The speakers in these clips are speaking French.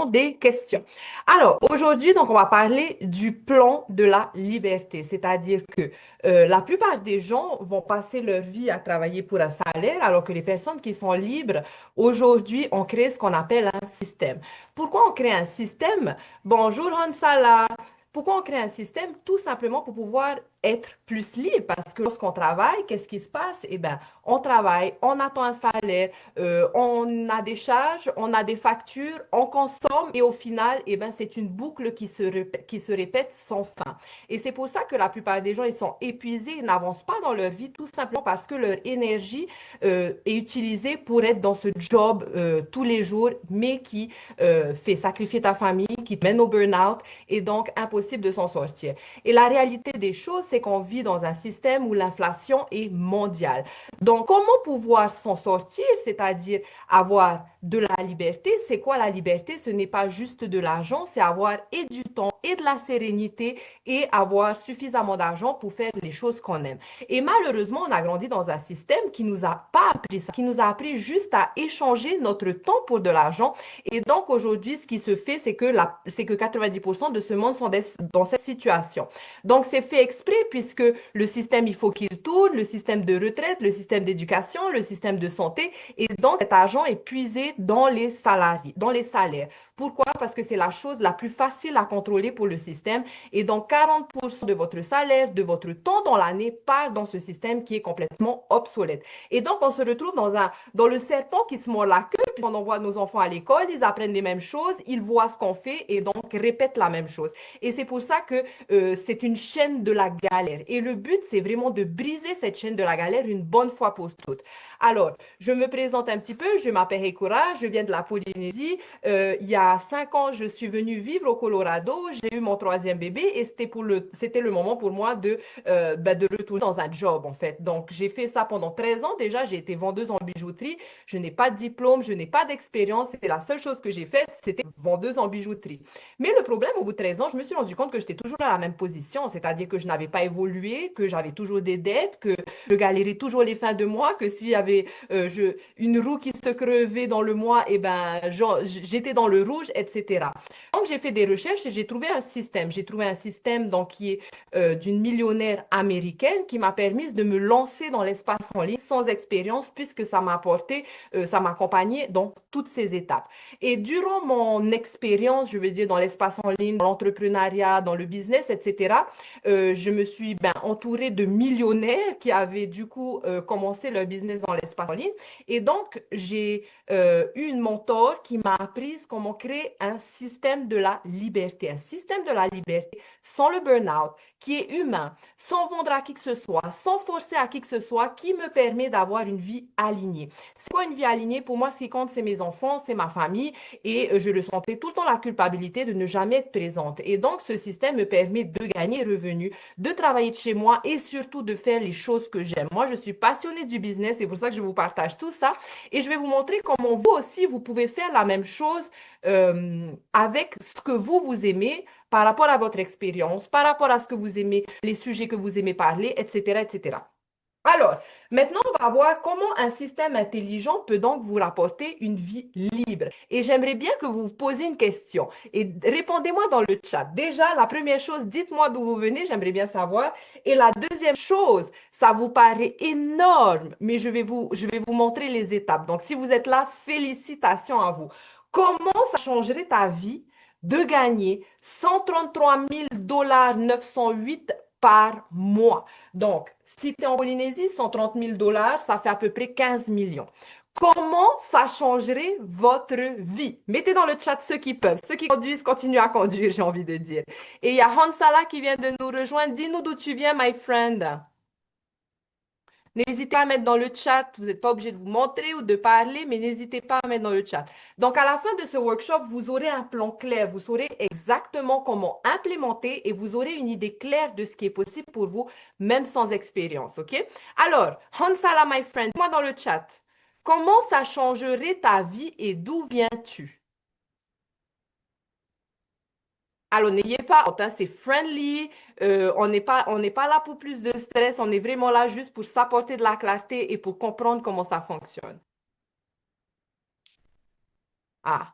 des questions. Alors, aujourd'hui, donc, on va parler du plan de la liberté, c'est-à-dire que la plupart des gens vont passer leur vie à travailler pour un salaire, alors que les personnes qui sont libres, aujourd'hui, on crée ce qu'on appelle un système. Pourquoi on crée un système? Bonjour Hansala. Pourquoi on crée un système? Tout simplement pour pouvoir être plus libre. Parce que lorsqu'on travaille, qu'est-ce qui se passe? Eh bien, on travaille, on attend un salaire, on a des charges, on a des factures, on consomme et au final, eh ben, c'est une boucle qui se répète sans fin. Et c'est pour ça que la plupart des gens, ils sont épuisés, ils n'avancent pas dans leur vie tout simplement parce que leur énergie est utilisée pour être dans ce job tous les jours, mais qui fait sacrifier ta famille, qui te mène au burn-out et donc impossible de s'en sortir. Et la réalité des choses, c'est qu'on vit dans un système où l'inflation est mondiale. Donc, comment pouvoir s'en sortir, c'est-à-dire avoir de la liberté? C'est quoi la liberté? Ce n'est pas juste de l'argent, c'est avoir et du temps et de la sérénité et avoir suffisamment d'argent pour faire les choses qu'on aime. Et malheureusement, on a grandi dans un système qui nous a pas appris ça, qui nous a appris juste à échanger notre temps pour de l'argent. Et donc, aujourd'hui, ce qui se fait, c'est que 90% de ce monde sont dans cette situation. Donc, c'est fait exprès puisque le système, il faut qu'il tourne, le système de retraite, le système d'éducation, le système de santé. Et donc, cet argent est puisé dans les salariés, dans les salaires. Pourquoi? Parce que c'est la chose la plus facile à contrôler pour le système. Et donc, 40% de votre salaire, de votre temps dans l'année part dans ce système qui est complètement obsolète. Et donc, on se retrouve dans le serpent qui se mord la queue, puisqu'on envoie nos enfants à l'école, ils apprennent les mêmes choses, ils voient ce qu'on fait et donc répètent la même chose. Et c'est pour ça que c'est une chaîne de la galère. Et le but, c'est vraiment de briser cette chaîne de la galère une bonne fois pour toutes. Alors, je me présente un petit peu, je m'appelle Hekura, je viens de la Polynésie. Il y a 5 ans, je suis venue vivre au Colorado, j'ai eu mon troisième bébé et c'était le moment pour moi de retourner dans un job en fait. Donc, j'ai fait ça pendant 13 ans déjà, j'ai été vendeuse en bijouterie, je n'ai pas de diplôme, je n'ai pas d'expérience, c'était la seule chose que j'ai faite, c'était vendeuse en bijouterie. Mais le problème, au bout de 13 ans, je me suis rendu compte que j'étais toujours à la même position, c'est-à-dire que je n'avais pas évolué, que j'avais toujours des dettes, que je galérais toujours les fins de mois, que s'il y avait une roue qui se crevait dans le mois, eh ben, j'étais dans le rouge, etc. Donc, j'ai fait des recherches et j'ai trouvé un système. J'ai trouvé un système donc, qui est d'une millionnaire américaine qui m'a permis de me lancer dans l'espace en ligne sans expérience puisque ça m'a apporté, ça m'a accompagné dans toutes ces étapes. Et durant mon expérience, je veux dire, dans l'espace en ligne, dans l'entrepreneuriat, dans le business, etc., je me suis entourée de millionnaires qui avaient du coup commencé leur business dans l'espace en ligne. Et donc, j'ai eu une mentor qui m'a appris comment créer un système de la liberté. Un système de la liberté sans le burn-out, qui est humain, sans vendre à qui que ce soit, sans forcer à qui que ce soit, qui me permet d'avoir une vie alignée. C'est quoi une vie alignée? Pour moi, ce qui compte, c'est mes enfants, c'est ma famille et je ressentais tout le temps la culpabilité de ne jamais être présente. Et donc, ce système me permet de gagner revenu, de travailler de chez moi et surtout de faire les choses que j'aime. Moi, je suis passionnée du business, c'est pour ça que je vous partage tout ça et je vais vous montrer comment vous aussi, vous pouvez faire la même chose avec ce que vous aimez par rapport à votre expérience, par rapport à ce que vous aimez, les sujets que vous aimez parler, etc., etc. Alors, maintenant, on va voir comment un système intelligent peut donc vous rapporter une vie libre. Et j'aimerais bien que vous vous posiez une question et répondez-moi dans le chat. Déjà, la première chose, dites-moi d'où vous venez, j'aimerais bien savoir. Et la deuxième chose, ça vous paraît énorme, mais je vais vous montrer les étapes. Donc, si vous êtes là, félicitations à vous. Comment ça changerait ta vie de gagner 133 000 908 par mois? Donc, si tu es en Polynésie, 130 000 $, ça fait à peu près 15 millions. Comment ça changerait votre vie? Mettez dans le chat ceux qui peuvent. Ceux qui conduisent, continuent à conduire, j'ai envie de dire. Et il y a Hansala qui vient de nous rejoindre. Dis-nous d'où tu viens, my friend. N'hésitez pas à mettre dans le chat. Vous n'êtes pas obligé de vous montrer ou de parler, mais n'hésitez pas à mettre dans le chat. Donc, à la fin de ce workshop, vous aurez un plan clair. Vous saurez exactement comment implémenter et vous aurez une idée claire de ce qui est possible pour vous, même sans expérience. OK? Alors, Hansala, my friend, moi dans le chat, comment ça changerait ta vie et d'où viens-tu? Alors, n'ayez pas honte, hein, c'est friendly. On n'est pas là pour plus de stress. On est vraiment là juste pour s'apporter de la clarté et pour comprendre comment ça fonctionne. Ah.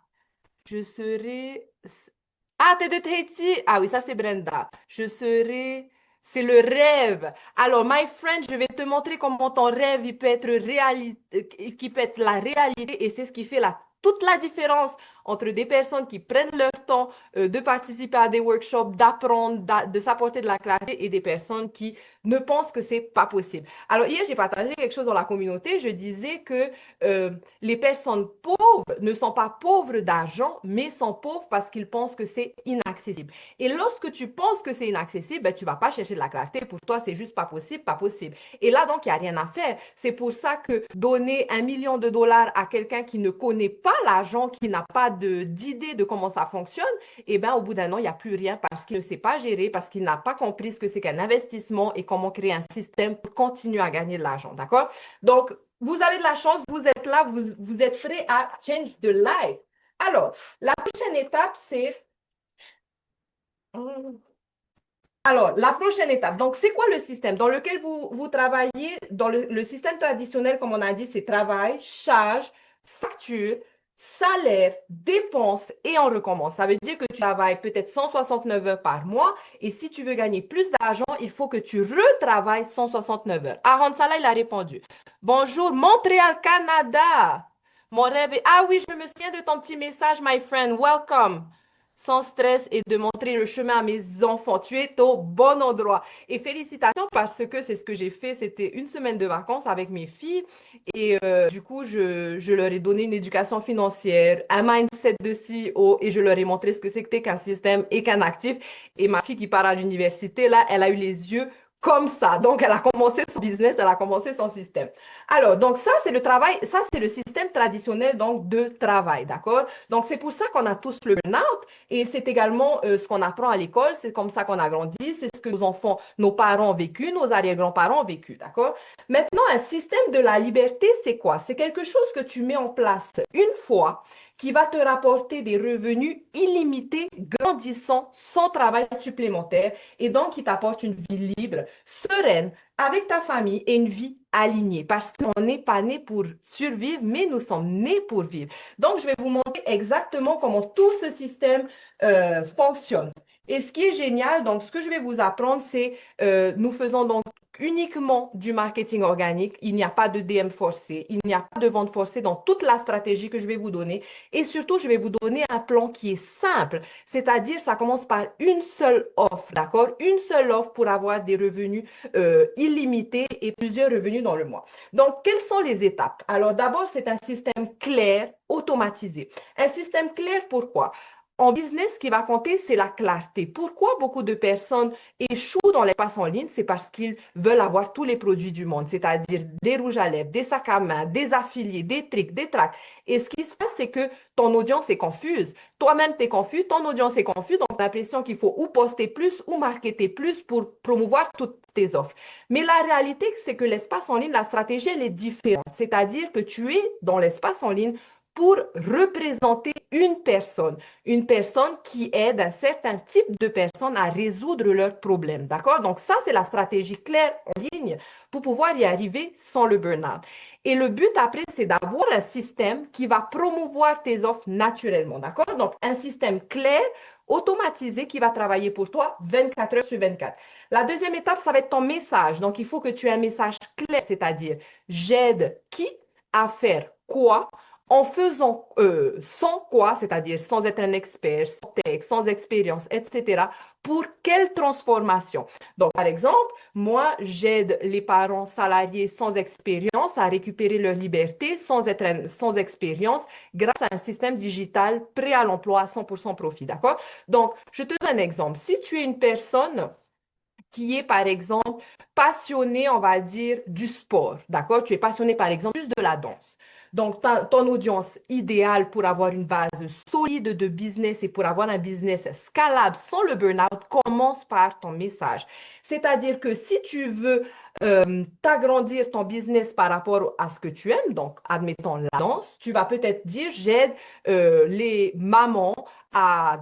Je serai... Ah, t'es de Tahiti? Ah oui, ça c'est Brenda. Je serai... C'est le rêve. Alors, my friend, je vais te montrer comment ton rêve il peut être qui peut être la réalité et c'est ce qui fait toute la différence entre des personnes qui prennent leur temps de participer à des workshops, d'apprendre, de s'apporter de la clarté et des personnes qui ne pensent que c'est pas possible. Alors, hier, j'ai partagé quelque chose dans la communauté. Je disais que les personnes pauvres ne sont pas pauvres d'argent, mais sont pauvres parce qu'ils pensent que c'est inaccessible. Et lorsque tu penses que c'est inaccessible, ben, tu vas pas chercher de la clarté. Pour toi, c'est juste pas possible, pas possible. Et là, donc, il n'y a rien à faire. C'est pour ça que donner 1 million de dollars à quelqu'un qui ne connaît pas l'argent, qui n'a pas d'idée de comment ça fonctionne, eh bien, au bout d'un an, il n'y a plus rien parce qu'il ne sait pas gérer, parce qu'il n'a pas compris ce que c'est qu'un investissement et comment créer un système pour continuer à gagner de l'argent. D'accord? Donc, vous avez de la chance, vous êtes là, vous êtes prêts à change the life. Alors, la prochaine étape, c'est... Alors, la prochaine étape. Donc, c'est quoi le système dans lequel vous travaillez? Dans le système traditionnel, comme on a dit, c'est travail, charge, facture, salaire, dépenses et on recommence. Ça veut dire que tu travailles peut-être 169 heures par mois et si tu veux gagner plus d'argent, il faut que tu retravailles 169 heures. Aaron Salah, il a répondu. Bonjour, Montréal, Canada. Mon rêve est... Ah oui, je me souviens de ton petit message, my friend. Welcome sans stress et de montrer le chemin à mes enfants. Tu es au bon endroit. Et félicitations parce que c'est ce que j'ai fait. C'était une semaine de vacances avec mes filles et du coup, je leur ai donné une éducation financière, un mindset de CEO et je leur ai montré ce que c'était qu'un système et qu'un actif. Et ma fille qui part à l'université, là, elle a eu les yeux comme ça. Donc, elle a commencé son business, elle a commencé son système. Alors, donc ça, c'est le travail, ça, c'est le système traditionnel donc de travail, d'accord? Donc, c'est pour ça qu'on a tous le burn-out et c'est également ce qu'on apprend à l'école, c'est comme ça qu'on a grandi, c'est ce que nos enfants, nos parents ont vécu, nos arrière-grands-parents ont vécu, d'accord? Maintenant, un système de la liberté, c'est quoi? C'est quelque chose que tu mets en place une fois qui va te rapporter des revenus illimités, grandissants, sans travail supplémentaire et donc qui t'apporte une vie libre, sereine, avec ta famille et une vie alignée parce qu'on n'est pas né pour survivre, mais nous sommes nés pour vivre. Donc, je vais vous montrer exactement comment tout ce système fonctionne. Et ce qui est génial, donc ce que je vais vous apprendre, c'est nous faisons donc uniquement du marketing organique. Il n'y a pas de DM forcé, il n'y a pas de vente forcée dans toute la stratégie que je vais vous donner. Et surtout, je vais vous donner un plan qui est simple, c'est-à-dire ça commence par une seule offre, d'accord? Une seule offre pour avoir des revenus illimités et plusieurs revenus dans le mois. Donc, quelles sont les étapes? Alors, d'abord, c'est un système clair, automatisé. Un système clair, pourquoi? En business, ce qui va compter, c'est la clarté. Pourquoi beaucoup de personnes échouent dans l'espace en ligne? C'est parce qu'ils veulent avoir tous les produits du monde, c'est-à-dire des rouges à lèvres, des sacs à main, des affiliés, des tricks, des tracks. Et ce qui se passe, c'est que ton audience est confuse. Toi-même, tu es confus, ton audience est confuse, donc tu as l'impression qu'il faut ou poster plus ou marketer plus pour promouvoir toutes tes offres. Mais la réalité, c'est que l'espace en ligne, la stratégie, elle est différente. C'est-à-dire que tu es dans l'espace en ligne pour représenter une personne qui aide un certain type de personnes à résoudre leurs problèmes. D'accord? Donc ça, c'est la stratégie claire en ligne pour pouvoir y arriver sans le burn-out. Et le but après, c'est d'avoir un système qui va promouvoir tes offres naturellement. D'accord? Donc un système clair, automatisé qui va travailler pour toi 24 heures sur 24. La deuxième étape, ça va être ton message. Donc il faut que tu aies un message clair, c'est-à-dire j'aide qui à faire quoi en faisant sans quoi, c'est-à-dire sans être un expert, sans texte, sans expérience, etc., pour quelle transformation? Donc, par exemple, moi, j'aide les parents salariés sans expérience à récupérer leur liberté sans expérience grâce à un système digital prêt à l'emploi à 100% profit, d'accord? Donc, je te donne un exemple. Si tu es une personne qui est, par exemple, passionné, on va dire, du sport, d'accord? Tu es passionné, par exemple, juste de la danse. Donc, ton audience idéale pour avoir une base solide de business et pour avoir un business scalable sans le burn-out commence par ton message. C'est-à-dire que si tu veux t'agrandir ton business par rapport à ce que tu aimes, donc admettons la danse, tu vas peut-être dire j'aide les mamans à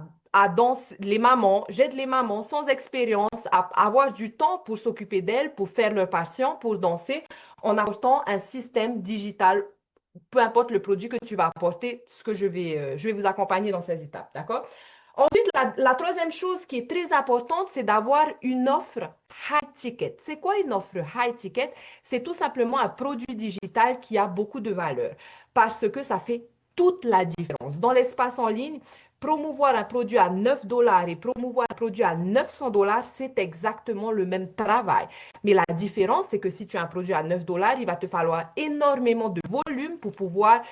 danser, les mamans, j'aide les mamans sans expérience à avoir du temps pour s'occuper d'elles, pour faire leur passion, pour danser, en apportant un système digital peu importe le produit que tu vas apporter, ce que je vais vous accompagner dans ces étapes, d'accord? Ensuite, la troisième chose qui est très importante, c'est d'avoir une offre high ticket. C'est quoi une offre high ticket? C'est tout simplement un produit digital qui a beaucoup de valeur parce que ça fait toute la différence. Dans l'espace en ligne, promouvoir un produit à 9 dollars et promouvoir un produit à 900 dollars, c'est exactement le même travail. Mais la différence, c'est que si tu as un produit à 9 dollars, il va te falloir énormément de volume pour pouvoir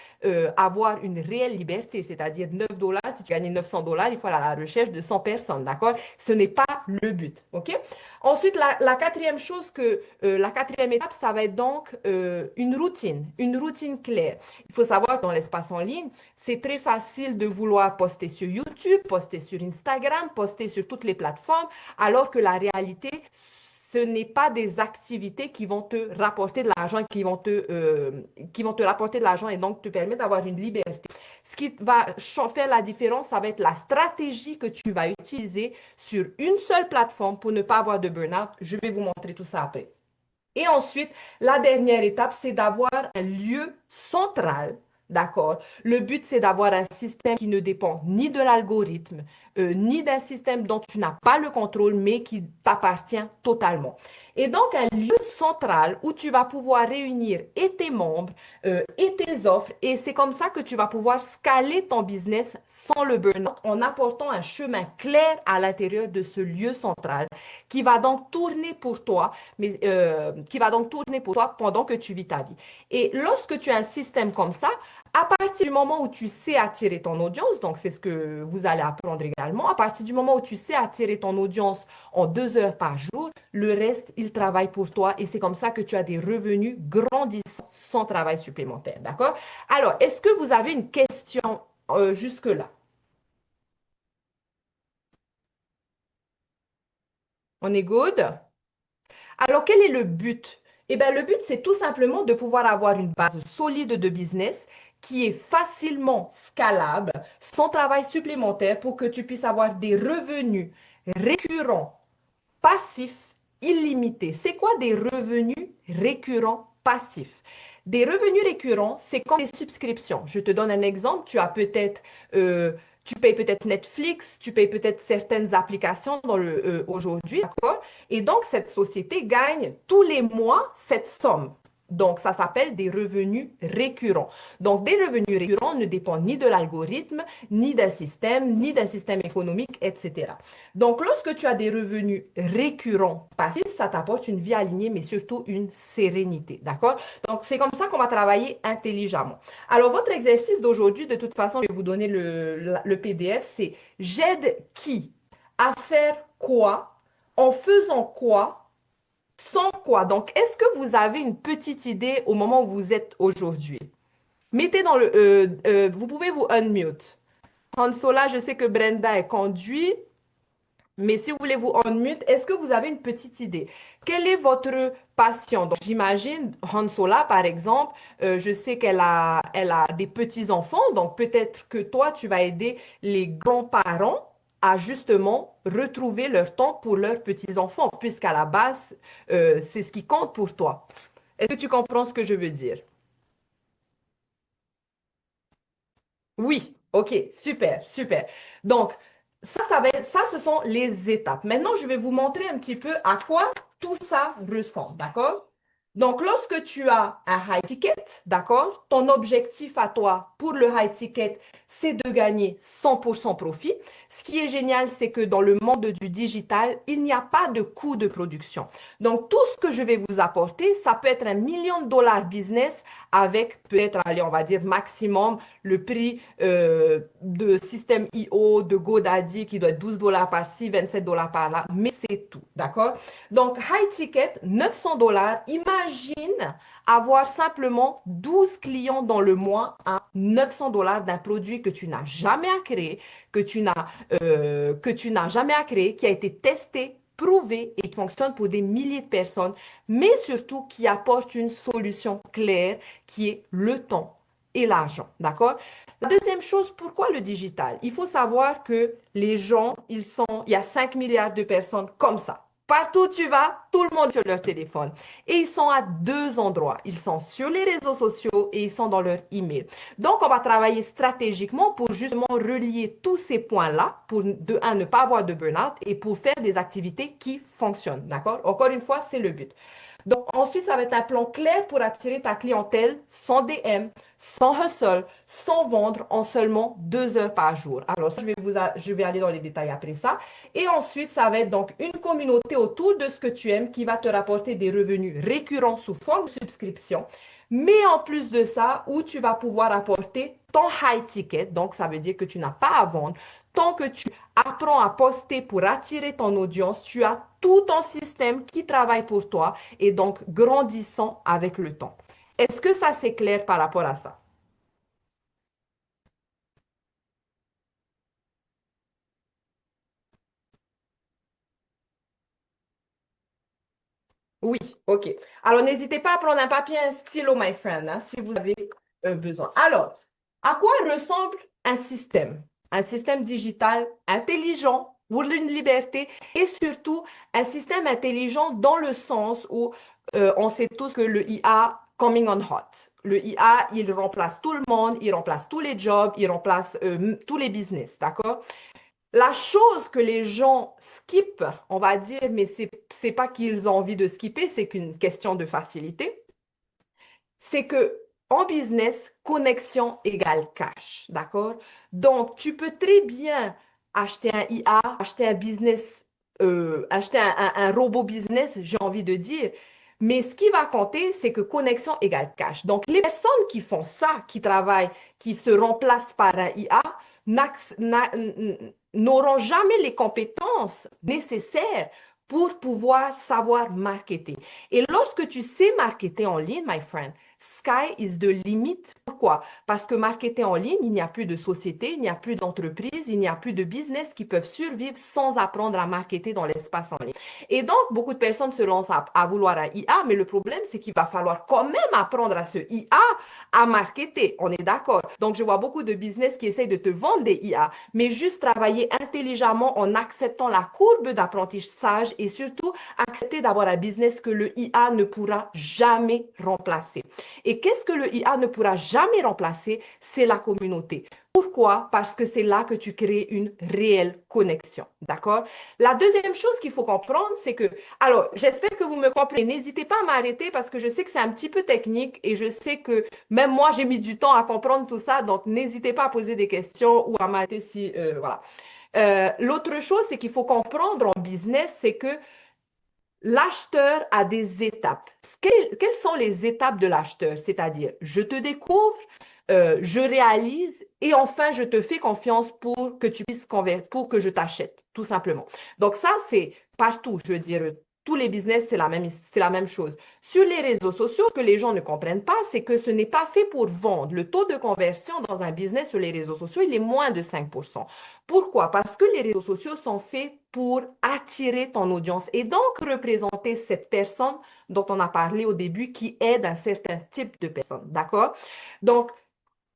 avoir une réelle liberté, c'est-à-dire 9 dollars. Si tu gagnes 900 dollars, il faut aller à la recherche de 100 personnes, d'accord? Ce n'est pas le but, ok? Ensuite, la quatrième chose la quatrième étape, ça va être donc une routine claire. Il faut savoir que dans l'espace en ligne, c'est très facile de vouloir poster sur YouTube, poster sur Instagram, poster sur toutes les plateformes, alors que la réalité, ce n'est pas des activités qui vont te rapporter de l'argent, qui vont te rapporter de l'argent et donc te permettre d'avoir une liberté. Ce qui va faire la différence, ça va être la stratégie que tu vas utiliser sur une seule plateforme pour ne pas avoir de burn-out. Je vais vous montrer tout ça après. Et ensuite, la dernière étape, c'est d'avoir un lieu central. D'accord? Le but, c'est d'avoir un système qui ne dépend ni de l'algorithme, ni d'un système dont tu n'as pas le contrôle, mais qui t'appartient totalement. Et donc, un lieu central où tu vas pouvoir réunir et tes membres et tes offres. Et c'est comme ça que tu vas pouvoir scaler ton business sans le burn-out en apportant un chemin clair à l'intérieur de ce lieu central qui va donc tourner pour toi qui va donc tourner pour toi pendant que tu vis ta vie. Et lorsque tu as un système comme ça, à partir du moment où tu sais attirer ton audience, donc c'est ce que vous allez apprendre également, à partir du moment où tu sais attirer ton audience en 2 heures par jour, le reste, il travaille pour toi et c'est comme ça que tu as des revenus grandissants sans travail supplémentaire. D'accord? Alors, est-ce que vous avez une question jusque-là? On est good? Alors, quel est le but? Eh bien, le but, c'est tout simplement de pouvoir avoir une base solide de business qui est facilement scalable, sans travail supplémentaire pour que tu puisses avoir des revenus récurrents, passifs, illimités. C'est quoi des revenus récurrents passifs? Des revenus récurrents, c'est comme les subscriptions. Je te donne un exemple. Tu payes peut-être Netflix, tu payes peut-être certaines applications aujourd'hui, d'accord? Et donc, cette société gagne tous les mois cette somme. Donc, ça s'appelle des revenus récurrents. Donc, des revenus récurrents ne dépendent ni de l'algorithme, ni d'un système économique, etc. Donc, lorsque tu as des revenus récurrents passifs, ça t'apporte une vie alignée, mais surtout une sérénité. D'accord? Donc, c'est comme ça qu'on va travailler intelligemment. Alors, votre exercice d'aujourd'hui, de toute façon, je vais vous donner le PDF, c'est j'aide qui à faire quoi, en faisant quoi, sans quoi. Donc, est-ce que vous avez une petite idée au moment où vous êtes aujourd'hui? Mettez vous pouvez vous unmute. Hansola, je sais que Brenda est conduite. Mais si vous voulez vous unmute, est-ce que vous avez une petite idée? Quelle est votre passion? Donc, j'imagine, Hansola, par exemple, je sais elle a des petits-enfants, donc peut-être que toi, tu vas aider les grands-parents à justement retrouver leur temps pour leurs petits-enfants, puisqu'à la base, c'est ce qui compte pour toi. Est-ce que tu comprends ce que je veux dire? Oui, ok, super, super. Donc, ça, ce sont les étapes. Maintenant, je vais vous montrer un petit peu à quoi tout ça ressemble, d'accord? Donc, lorsque tu as un high ticket, d'accord, ton objectif à toi pour le high ticket, c'est de gagner 100% profit. Ce qui est génial, c'est que dans le monde du digital, il n'y a pas de coût de production. Donc, tout ce que je vais vous apporter, ça peut être 1 million de dollars business avec peut-être, allez, on va dire maximum le prix de système IO, de GoDaddy qui doit être 12 dollars par-ci, 27 dollars par-là, mais c'est tout, d'accord? Donc, high ticket, 900 dollars. Imagine avoir simplement 12 clients dans le mois à 900 dollars d'un produit que tu n'as jamais à créer, que tu n'as jamais à créer, qui a été testé, prouvé et qui fonctionne pour des milliers de personnes, mais surtout qui apporte une solution claire qui est le temps et l'argent, d'accord? La deuxième chose, pourquoi le digital? Il faut savoir que les gens, il y a 5 milliards de personnes comme ça. Partout où tu vas, tout le monde est sur leur téléphone. Et ils sont à deux endroits. Ils sont sur les réseaux sociaux et ils sont dans leur email. Donc, on va travailler stratégiquement pour justement relier tous ces points-là pour, de un, ne pas avoir de burn-out et pour faire des activités qui fonctionnent. D'accord? Encore une fois, c'est le but. Donc, ensuite, ça va être un plan clair pour attirer ta clientèle sans DM, sans hustle, sans vendre en seulement 2 heures par jour. Alors, ça, je vais aller dans les détails après ça. Et ensuite, ça va être donc une communauté autour de ce que tu aimes qui va te rapporter des revenus récurrents sous forme de subscription. Mais en plus de ça, où tu vas pouvoir apporter ton high ticket, donc ça veut dire que tu n'as pas à vendre. Tant que tu apprends à poster pour attirer ton audience, tu as tout ton système qui travaille pour toi et donc grandissant avec le temps. Est-ce que ça c'est clair par rapport à ça? Oui, OK. Alors, n'hésitez pas à prendre un papier et un stylo, my friend, hein, si vous avez besoin. Alors, à quoi ressemble un système? Un système digital intelligent pour une liberté et surtout un système intelligent dans le sens où on sait tous que le IA coming on hot. Le IA, il remplace tout le monde, il remplace tous les jobs, il remplace tous les business, d'accord? La chose que les gens skippent, on va dire, mais c'est pas qu'ils ont envie de skipper, c'est qu'une question de facilité, c'est que en business, connexion égale cash, d'accord? Donc, tu peux très bien acheter un IA, acheter un business, acheter un robot business, j'ai envie de dire, mais ce qui va compter, c'est que connexion égale cash. Donc, les personnes qui font ça, qui travaillent, qui se remplacent par un IA, n'auront jamais les compétences nécessaires pour pouvoir savoir marketer. Et lorsque tu sais marketer en ligne, my friend, sky is the limit. Pourquoi? Parce que marketer en ligne, il n'y a plus de société, il n'y a plus d'entreprise, il n'y a plus de business qui peuvent survivre sans apprendre à marketer dans l'espace en ligne. Et donc, beaucoup de personnes se lancent à vouloir un IA, mais le problème, c'est qu'il va falloir quand même apprendre à ce IA à marketer. On est d'accord. Donc, je vois beaucoup de business qui essayent de te vendre des IA, mais juste travailler intelligemment en acceptant la courbe d'apprentissage et surtout accepter d'avoir un business que le IA ne pourra jamais remplacer. Et qu'est-ce que le IA ne pourra jamais remplacer? C'est la communauté. Pourquoi? Parce que c'est là que tu crées une réelle connexion. D'accord? La deuxième chose qu'il faut comprendre, c'est que, alors, j'espère que vous me comprenez. N'hésitez pas à m'arrêter parce que je sais que c'est un petit peu technique et je sais que même moi, j'ai mis du temps à comprendre tout ça. Donc, n'hésitez pas à poser des questions ou à m'arrêter si, voilà. L'autre chose, c'est qu'il faut comprendre en business, c'est que l'acheteur a des étapes. Quelles sont les étapes de l'acheteur? C'est-à-dire, je te découvre, je réalise et enfin, je te fais confiance pour que tu puisses pour que je t'achète, tout simplement. Donc ça, c'est partout. Je veux dire, tous les business, c'est la même chose. Sur les réseaux sociaux, ce que les gens ne comprennent pas, c'est que ce n'est pas fait pour vendre. Le taux de conversion dans un business sur les réseaux sociaux, il est moins de 5%. Pourquoi? Parce que les réseaux sociaux sont faits pour attirer ton audience et donc représenter cette personne dont on a parlé au début qui aide un certain type de personne. D'accord? Donc,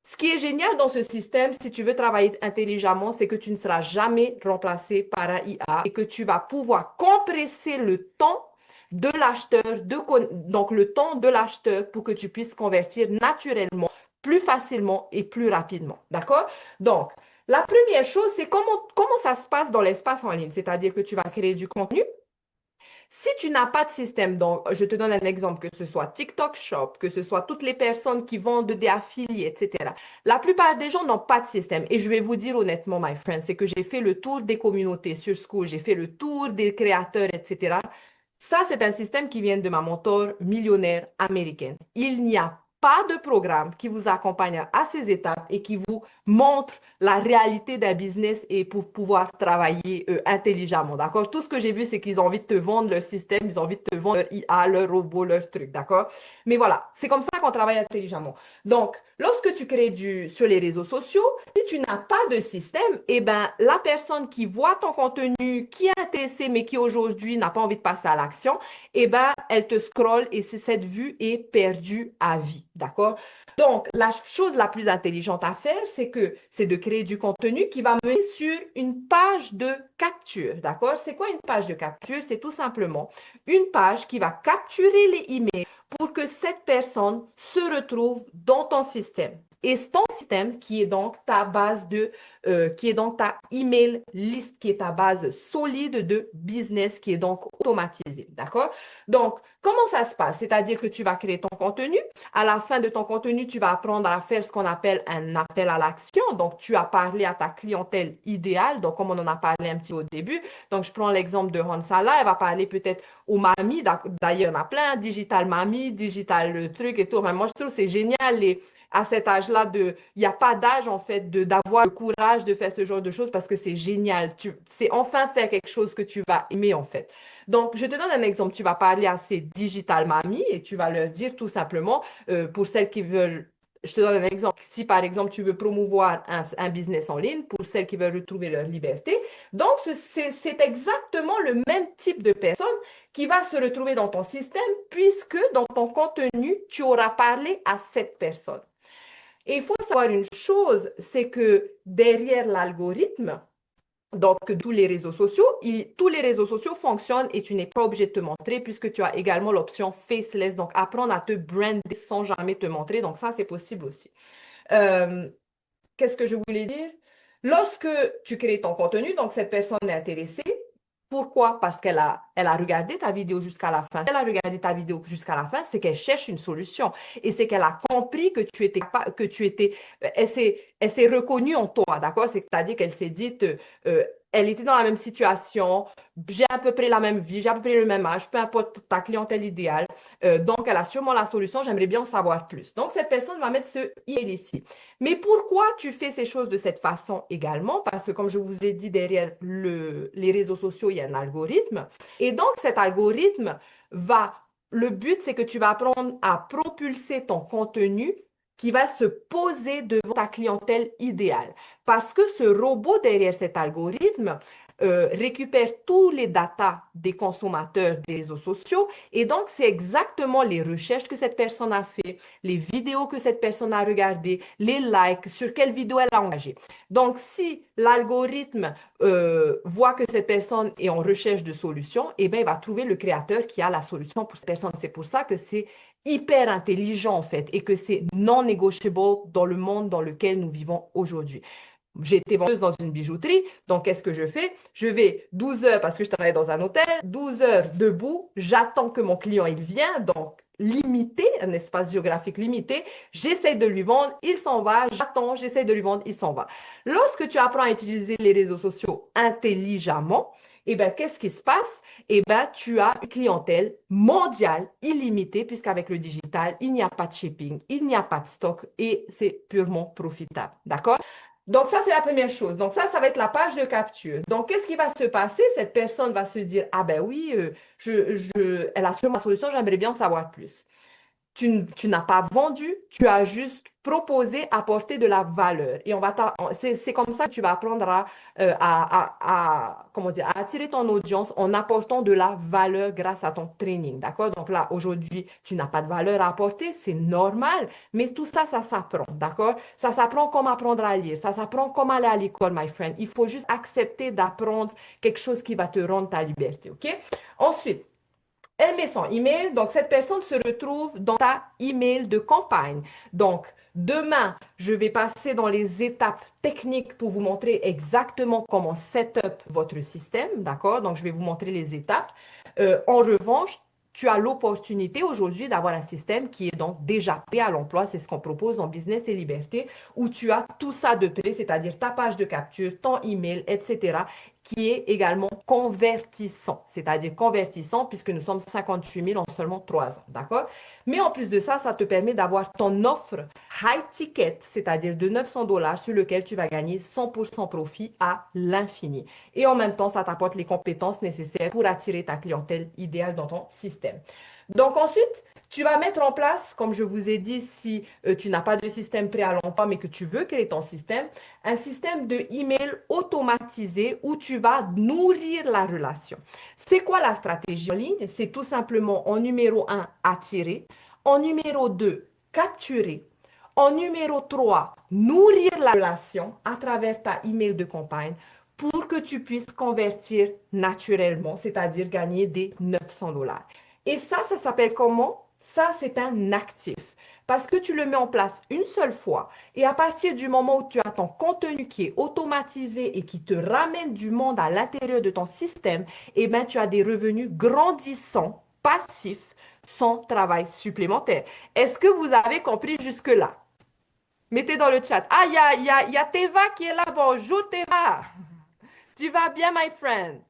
ce qui est génial dans ce système, si tu veux travailler intelligemment, c'est que tu ne seras jamais remplacé par un IA et que tu vas pouvoir compresser le temps de l'acheteur, donc le temps de l'acheteur pour que tu puisses convertir naturellement, plus facilement et plus rapidement. D'accord? Donc, la première chose, c'est comment ça se passe dans l'espace en ligne. C'est-à-dire que tu vas créer du contenu. Si tu n'as pas de système, donc je te donne un exemple, que ce soit TikTok Shop, que ce soit toutes les personnes qui vendent des affiliés, etc. La plupart des gens n'ont pas de système. Et je vais vous dire honnêtement, my friend, c'est que j'ai fait le tour des communautés sur School, j'ai fait le tour des créateurs, etc. Ça, c'est un système qui vient de ma mentor millionnaire américaine. Il n'y a pas de programme qui vous accompagne à ces étapes et qui vous montre la réalité d'un business et pour pouvoir travailler intelligemment, d'accord? Tout ce que j'ai vu, c'est qu'ils ont envie de te vendre leur système, ils ont envie de te vendre leur IA, leur robot, leur truc, d'accord? Mais voilà, c'est comme ça qu'on travaille intelligemment. Donc, lorsque tu crées sur les réseaux sociaux, si tu n'as pas de système, eh ben, la personne qui voit ton contenu, qui est intéressée, mais qui aujourd'hui n'a pas envie de passer à l'action, eh ben, elle te scrolle et cette vue est perdue à vie. D'accord? Donc, la chose la plus intelligente à faire, c'est de créer du contenu qui va mener sur une page page de capture, d'accord? C'est quoi une page de capture? C'est tout simplement une page qui va capturer les emails pour que cette personne se retrouve dans ton système. Et ton système qui est donc ta base qui est donc ta email list, qui est ta base solide de business, qui est donc automatisée, d'accord? Donc, comment ça se passe? C'est-à-dire que tu vas créer ton contenu. À la fin de ton contenu, tu vas apprendre à faire ce qu'on appelle un appel à l'action. Donc, tu as parlé à ta clientèle idéale, donc comme on en a parlé un petit peu au début. Donc, je prends l'exemple de Hansala, elle va parler peut-être aux mamies. D'ailleurs, il y en a plein, digital mamie, digital truc et tout. Enfin, moi, je trouve que c'est génial à cet âge-là, il n'y a pas d'âge en fait d'avoir le courage de faire ce genre de choses parce que c'est génial. C'est enfin faire quelque chose que tu vas aimer en fait. Donc, je te donne un exemple. Tu vas parler à ces digital mamies et tu vas leur dire tout simplement, pour celles qui veulent, je te donne un exemple. Si par exemple tu veux promouvoir un business en ligne pour celles qui veulent retrouver leur liberté, donc c'est exactement le même type de personne qui va se retrouver dans ton système puisque dans ton contenu, tu auras parlé à cette personne. Et il faut savoir une chose, c'est que derrière l'algorithme, donc tous les réseaux sociaux fonctionnent et tu n'es pas obligé de te montrer puisque tu as également l'option faceless, donc apprendre à te brander sans jamais te montrer. Donc ça, c'est possible aussi. Euh, Qu'est-ce que je voulais dire? Lorsque tu crées ton contenu, donc cette personne est intéressée. Pourquoi? Parce elle a regardé ta vidéo jusqu'à la fin. Si elle a regardé ta vidéo jusqu'à la fin, c'est qu'elle cherche une solution. Et c'est qu'elle a compris que elle s'est reconnue en toi, d'accord? C'est-à-dire qu'elle s'est dit, elle était dans la même situation, j'ai à peu près la même vie, j'ai à peu près le même âge, peu importe ta clientèle idéale. Donc, elle a sûrement la solution, j'aimerais bien en savoir plus. Donc, cette personne va mettre ce email ici. Mais pourquoi tu fais ces choses de cette façon également? Parce que comme je vous ai dit, derrière les réseaux sociaux, il y a un algorithme. Et donc, cet algorithme le but, c'est que tu vas apprendre à propulser ton contenu qui va se poser devant ta clientèle idéale. Parce que ce robot derrière cet algorithme récupère tous les datas des consommateurs des réseaux sociaux et donc c'est exactement les recherches que cette personne a fait, les vidéos que cette personne a regardées, les likes, sur quelle vidéo elle a engagé. Donc si l'algorithme voit que cette personne est en recherche de solutions, eh bien il va trouver le créateur qui a la solution pour cette personne. C'est pour ça que c'est hyper intelligent en fait et que c'est non negotiable dans le monde dans lequel nous vivons aujourd'hui. J'ai été vendeuse dans une bijouterie, donc qu'est-ce que je fais? Je vais 12 heures, parce que je travaille dans un hôtel, 12 heures debout, j'attends que mon client il vienne, donc limité, un espace géographique limité, j'essaie de lui vendre, il s'en va, j'attends, j'essaie de lui vendre, il s'en va. Lorsque tu apprends à utiliser les réseaux sociaux intelligemment, eh bien, qu'est-ce qui se passe? Eh bien, tu as une clientèle mondiale, illimitée, puisqu'avec le digital, il n'y a pas de shipping, il n'y a pas de stock et c'est purement profitable. D'accord? Donc, ça, c'est la première chose. Donc, ça va être la page de capture. Donc, qu'est-ce qui va se passer? Cette personne va se dire, ah ben oui, elle a sûrement ma solution, j'aimerais bien en savoir plus. Tu n'as pas vendu, tu as juste proposé, apporter de la valeur. Et c'est comme ça que tu vas apprendre comment dire, à attirer ton audience en apportant de la valeur grâce à ton training. D'accord? Donc là, aujourd'hui, tu n'as pas de valeur à apporter, c'est normal, mais tout ça, ça s'apprend. D'accord? Ça s'apprend comme apprendre à lire, ça s'apprend comme aller à l'école, my friend. Il faut juste accepter d'apprendre quelque chose qui va te rendre ta liberté. OK? Ensuite, elle met son email, donc cette personne se retrouve dans ta email de campagne. Donc, demain, je vais passer dans les étapes techniques pour vous montrer exactement comment set up votre système, d'accord? Donc, je vais vous montrer les étapes. En revanche, tu as l'opportunité aujourd'hui d'avoir un système qui est donc déjà prêt à l'emploi. C'est ce qu'on propose dans Business et Liberté, où tu as tout ça de près, c'est-à-dire ta page de capture, ton email, etc., qui est également convertissant, c'est-à-dire convertissant puisque nous sommes 58 000 en seulement 3 ans, d'accord? Mais en plus de ça, ça te permet d'avoir ton offre high ticket, c'est-à-dire de 900 $ sur lequel tu vas gagner 100% profit à l'infini. Et en même temps, ça t'apporte les compétences nécessaires pour attirer ta clientèle idéale dans ton système. Donc ensuite, tu vas mettre en place, comme je vous ai dit, si tu n'as pas de système prêt à l'emploi, mais que tu veux créer ton système, un système de email automatisé où tu vas nourrir la relation. C'est quoi la stratégie en ligne? C'est tout simplement en numéro 1, attirer, en numéro 2, capturer, en numéro 3, nourrir la relation à travers ta email de campagne pour que tu puisses convertir naturellement, c'est-à-dire gagner des 900 dollars. Et ça s'appelle comment? Ça, c'est un actif. Parce que tu le mets en place une seule fois et à partir du moment où tu as ton contenu qui est automatisé et qui te ramène du monde à l'intérieur de ton système, eh bien, tu as des revenus grandissants, passifs, sans travail supplémentaire. Est-ce que vous avez compris jusque-là? Mettez dans le chat. Ah, il y a Teva qui est là. Bonjour Teva. Tu vas bien, my friend?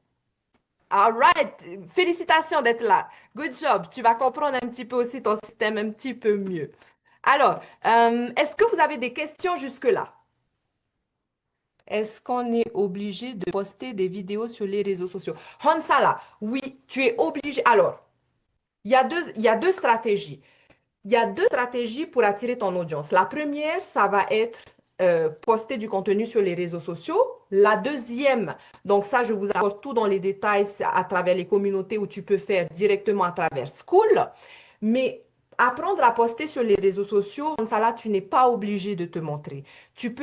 All right. Félicitations d'être là. Good job. Tu vas comprendre un petit peu aussi ton système un petit peu mieux. Alors, est-ce que vous avez des questions jusque-là? Est-ce qu'on est obligé de poster des vidéos sur les réseaux sociaux? Hansala, oui, tu es obligé. Alors, il y a deux stratégies. Il y a deux stratégies pour attirer ton audience. La première, ça va être poster du contenu sur les réseaux sociaux. La deuxième, donc ça, je vous apporte tout dans les détails à travers les communautés où tu peux faire directement à travers School. Mais apprendre à poster sur les réseaux sociaux, ça là, tu n'es pas obligé de te montrer. Tu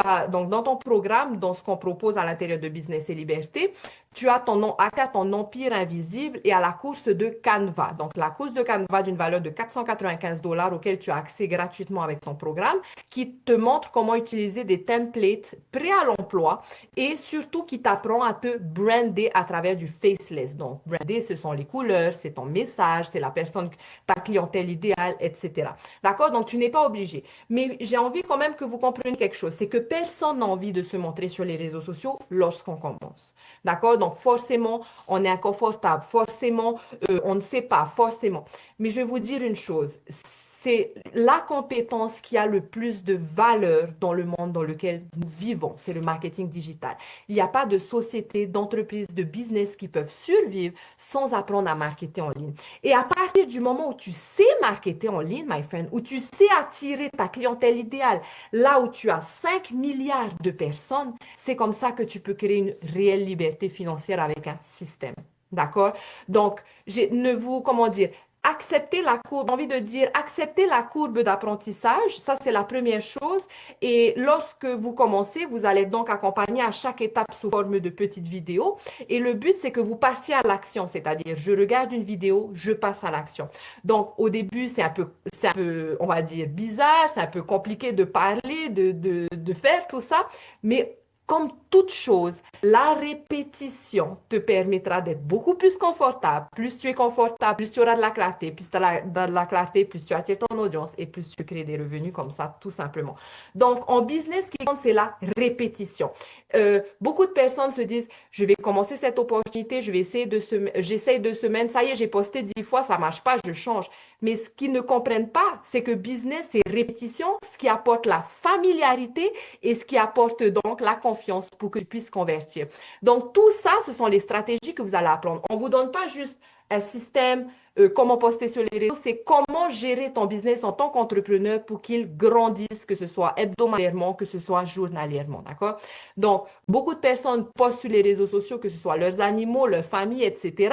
as, donc dans ton programme, dans ce qu'on propose à l'intérieur de Business et Liberté, tu as accès à ton empire invisible et à la course de Canva. Donc, la course de Canva d'une valeur de 495 dollars auquel tu as accès gratuitement avec ton programme, qui te montre comment utiliser des templates prêts à l'emploi et surtout qui t'apprend à te brander à travers du faceless. Donc, brander, ce sont les couleurs, c'est ton message, c'est la personne, ta clientèle idéale, etc. D'accord? Donc, tu n'es pas obligé. Mais j'ai envie quand même que vous compreniez quelque chose, c'est que personne n'a envie de se montrer sur les réseaux sociaux lorsqu'on commence. D'accord? Donc, forcément, on est inconfortable. Forcément, on ne sait pas. Forcément. Mais je vais vous dire une chose. C'est la compétence qui a le plus de valeur dans le monde dans lequel nous vivons. C'est le marketing digital. Il n'y a pas de société, d'entreprise, de business qui peuvent survivre sans apprendre à marketer en ligne. Et à partir du moment où tu sais marketer en ligne, my friend, où tu sais attirer ta clientèle idéale, là où tu as 5 milliards de personnes, c'est comme ça que tu peux créer une réelle liberté financière avec un système. D'accord? Donc, ne vous, comment dire, acceptez la courbe, j'ai envie de dire, acceptez la courbe d'apprentissage, ça c'est la première chose. Et lorsque vous commencez, vous allez donc accompagner à chaque étape sous forme de petites vidéos. Et le but, c'est que vous passiez à l'action, c'est-à-dire, je regarde une vidéo, je passe à l'action. Donc, au début, c'est un peu, on va dire, bizarre, c'est un peu compliqué de parler, de faire tout ça, mais comme toute chose, la répétition te permettra d'être beaucoup plus confortable. Plus tu es confortable, plus tu auras de la clarté. Plus tu as de la clarté, plus tu attires ton audience et plus tu crées des revenus comme ça, tout simplement. Donc, en business, ce qui compte, c'est la répétition. Beaucoup de personnes se disent, je vais commencer cette opportunité, je vais essayer j'essaye 2 semaines, ça y est, j'ai posté 10 fois, ça marche pas, je change. Mais ce qu'ils ne comprennent pas, c'est que business, c'est répétition, ce qui apporte la familiarité et ce qui apporte donc la confiance pour que tu puisses convertir. Donc, tout ça, ce sont les stratégies que vous allez apprendre. On ne vous donne pas juste un système, comment poster sur les réseaux, c'est comment gérer ton business en tant qu'entrepreneur pour qu'il grandisse, que ce soit hebdomadairement, que ce soit journalièrement, d'accord? Donc, beaucoup de personnes postent sur les réseaux sociaux, que ce soit leurs animaux, leur famille, etc.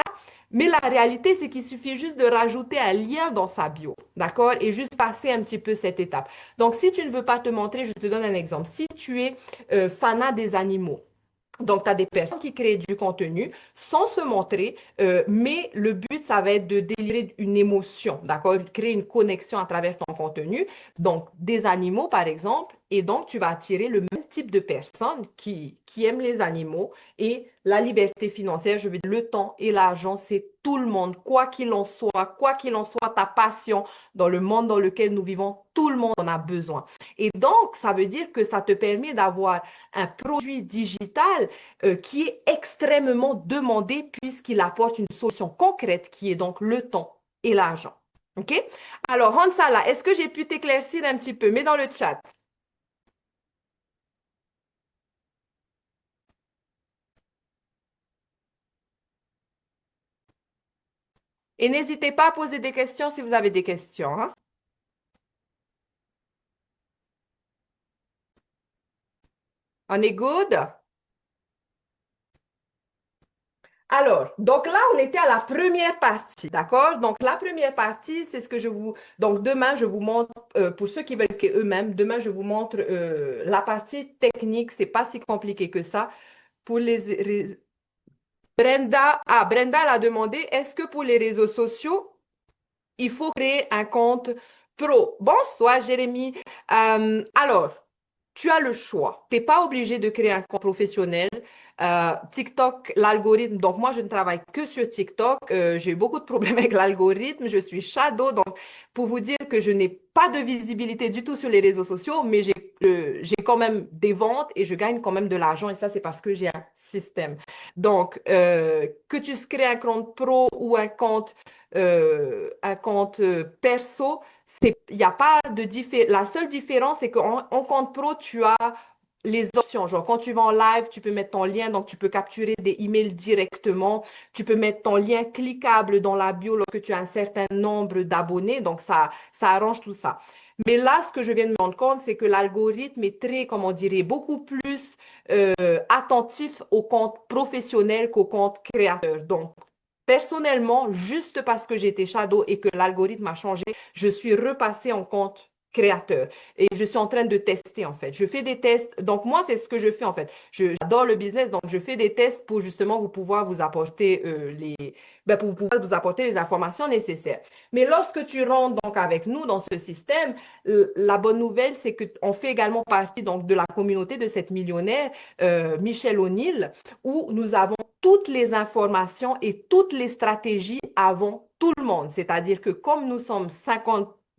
Mais la réalité, c'est qu'il suffit juste de rajouter un lien dans sa bio, d'accord? Et juste passer un petit peu cette étape. Donc, si tu ne veux pas te montrer, je te donne un exemple. Si tu es fanat des animaux, donc, tu as des personnes qui créent du contenu sans se montrer, mais le but, ça va être de délivrer une émotion, d'accord? Créer une connexion à travers ton contenu. Donc, des animaux, par exemple, et donc, tu vas attirer le même type de personnes qui aiment les animaux et la liberté financière, je veux dire, le temps et l'argent, c'est tout le monde, quoi qu'il en soit, ta passion dans le monde dans lequel nous vivons, tout le monde en a besoin. Et donc, ça veut dire que ça te permet d'avoir un produit digital qui est extrêmement demandé puisqu'il apporte une solution concrète qui est donc le temps et l'argent. OK? Alors, Hansala, est-ce que j'ai pu t'éclaircir un petit peu? Mets dans le chat. Et n'hésitez pas à poser des questions si vous avez des questions, hein. On est good? Alors, donc là, on était à la première partie, d'accord? Donc, la première partie, c'est ce que je vous... Donc, demain, je vous montre, pour ceux qui veulent eux-mêmes, demain, je vous montre la partie technique. C'est pas si compliqué que ça. pour Brenda elle a demandé, est-ce que pour les réseaux sociaux, il faut créer un compte pro? Bonsoir, Jérémy. Alors, tu as le choix. Tu n'es pas obligé de créer un compte professionnel. TikTok, l'algorithme, donc moi, je ne travaille que sur TikTok. J'ai eu beaucoup de problèmes avec l'algorithme. Je suis shadow. Donc, pour vous dire que je n'ai pas de visibilité du tout sur les réseaux sociaux, mais j'ai quand même des ventes et je gagne quand même de l'argent. Et ça, c'est parce que j'ai un système. Donc, que tu crées un compte pro ou un compte perso, il n'y a pas de différence. La seule différence, c'est qu'en compte pro, tu as les options. Genre, quand tu vas en live, tu peux mettre ton lien, donc tu peux capturer des emails directement. Tu peux mettre ton lien cliquable dans la bio lorsque tu as un certain nombre d'abonnés. Donc, ça arrange tout ça. Mais là, ce que je viens de me rendre compte, c'est que l'algorithme est très, comment on dirait, beaucoup plus attentif au compte professionnel qu'au compte créateur. Donc, personnellement, juste parce que j'étais shadow et que l'algorithme a changé, je suis repassée en compte créateur. Et je suis en train de tester, en fait. Je fais des tests. Donc, moi, c'est ce que je fais, en fait. J'adore le business, donc je fais des tests pour justement vous pouvoir vous apporter pour pouvoir vous apporter les informations nécessaires. Mais lorsque tu rentres donc avec nous dans ce système, la bonne nouvelle, c'est qu'on fait également partie donc de la communauté de cette millionnaire, Michelle O'Neill, où nous avons toutes les informations et toutes les stratégies avant tout le monde. C'est-à-dire que comme nous sommes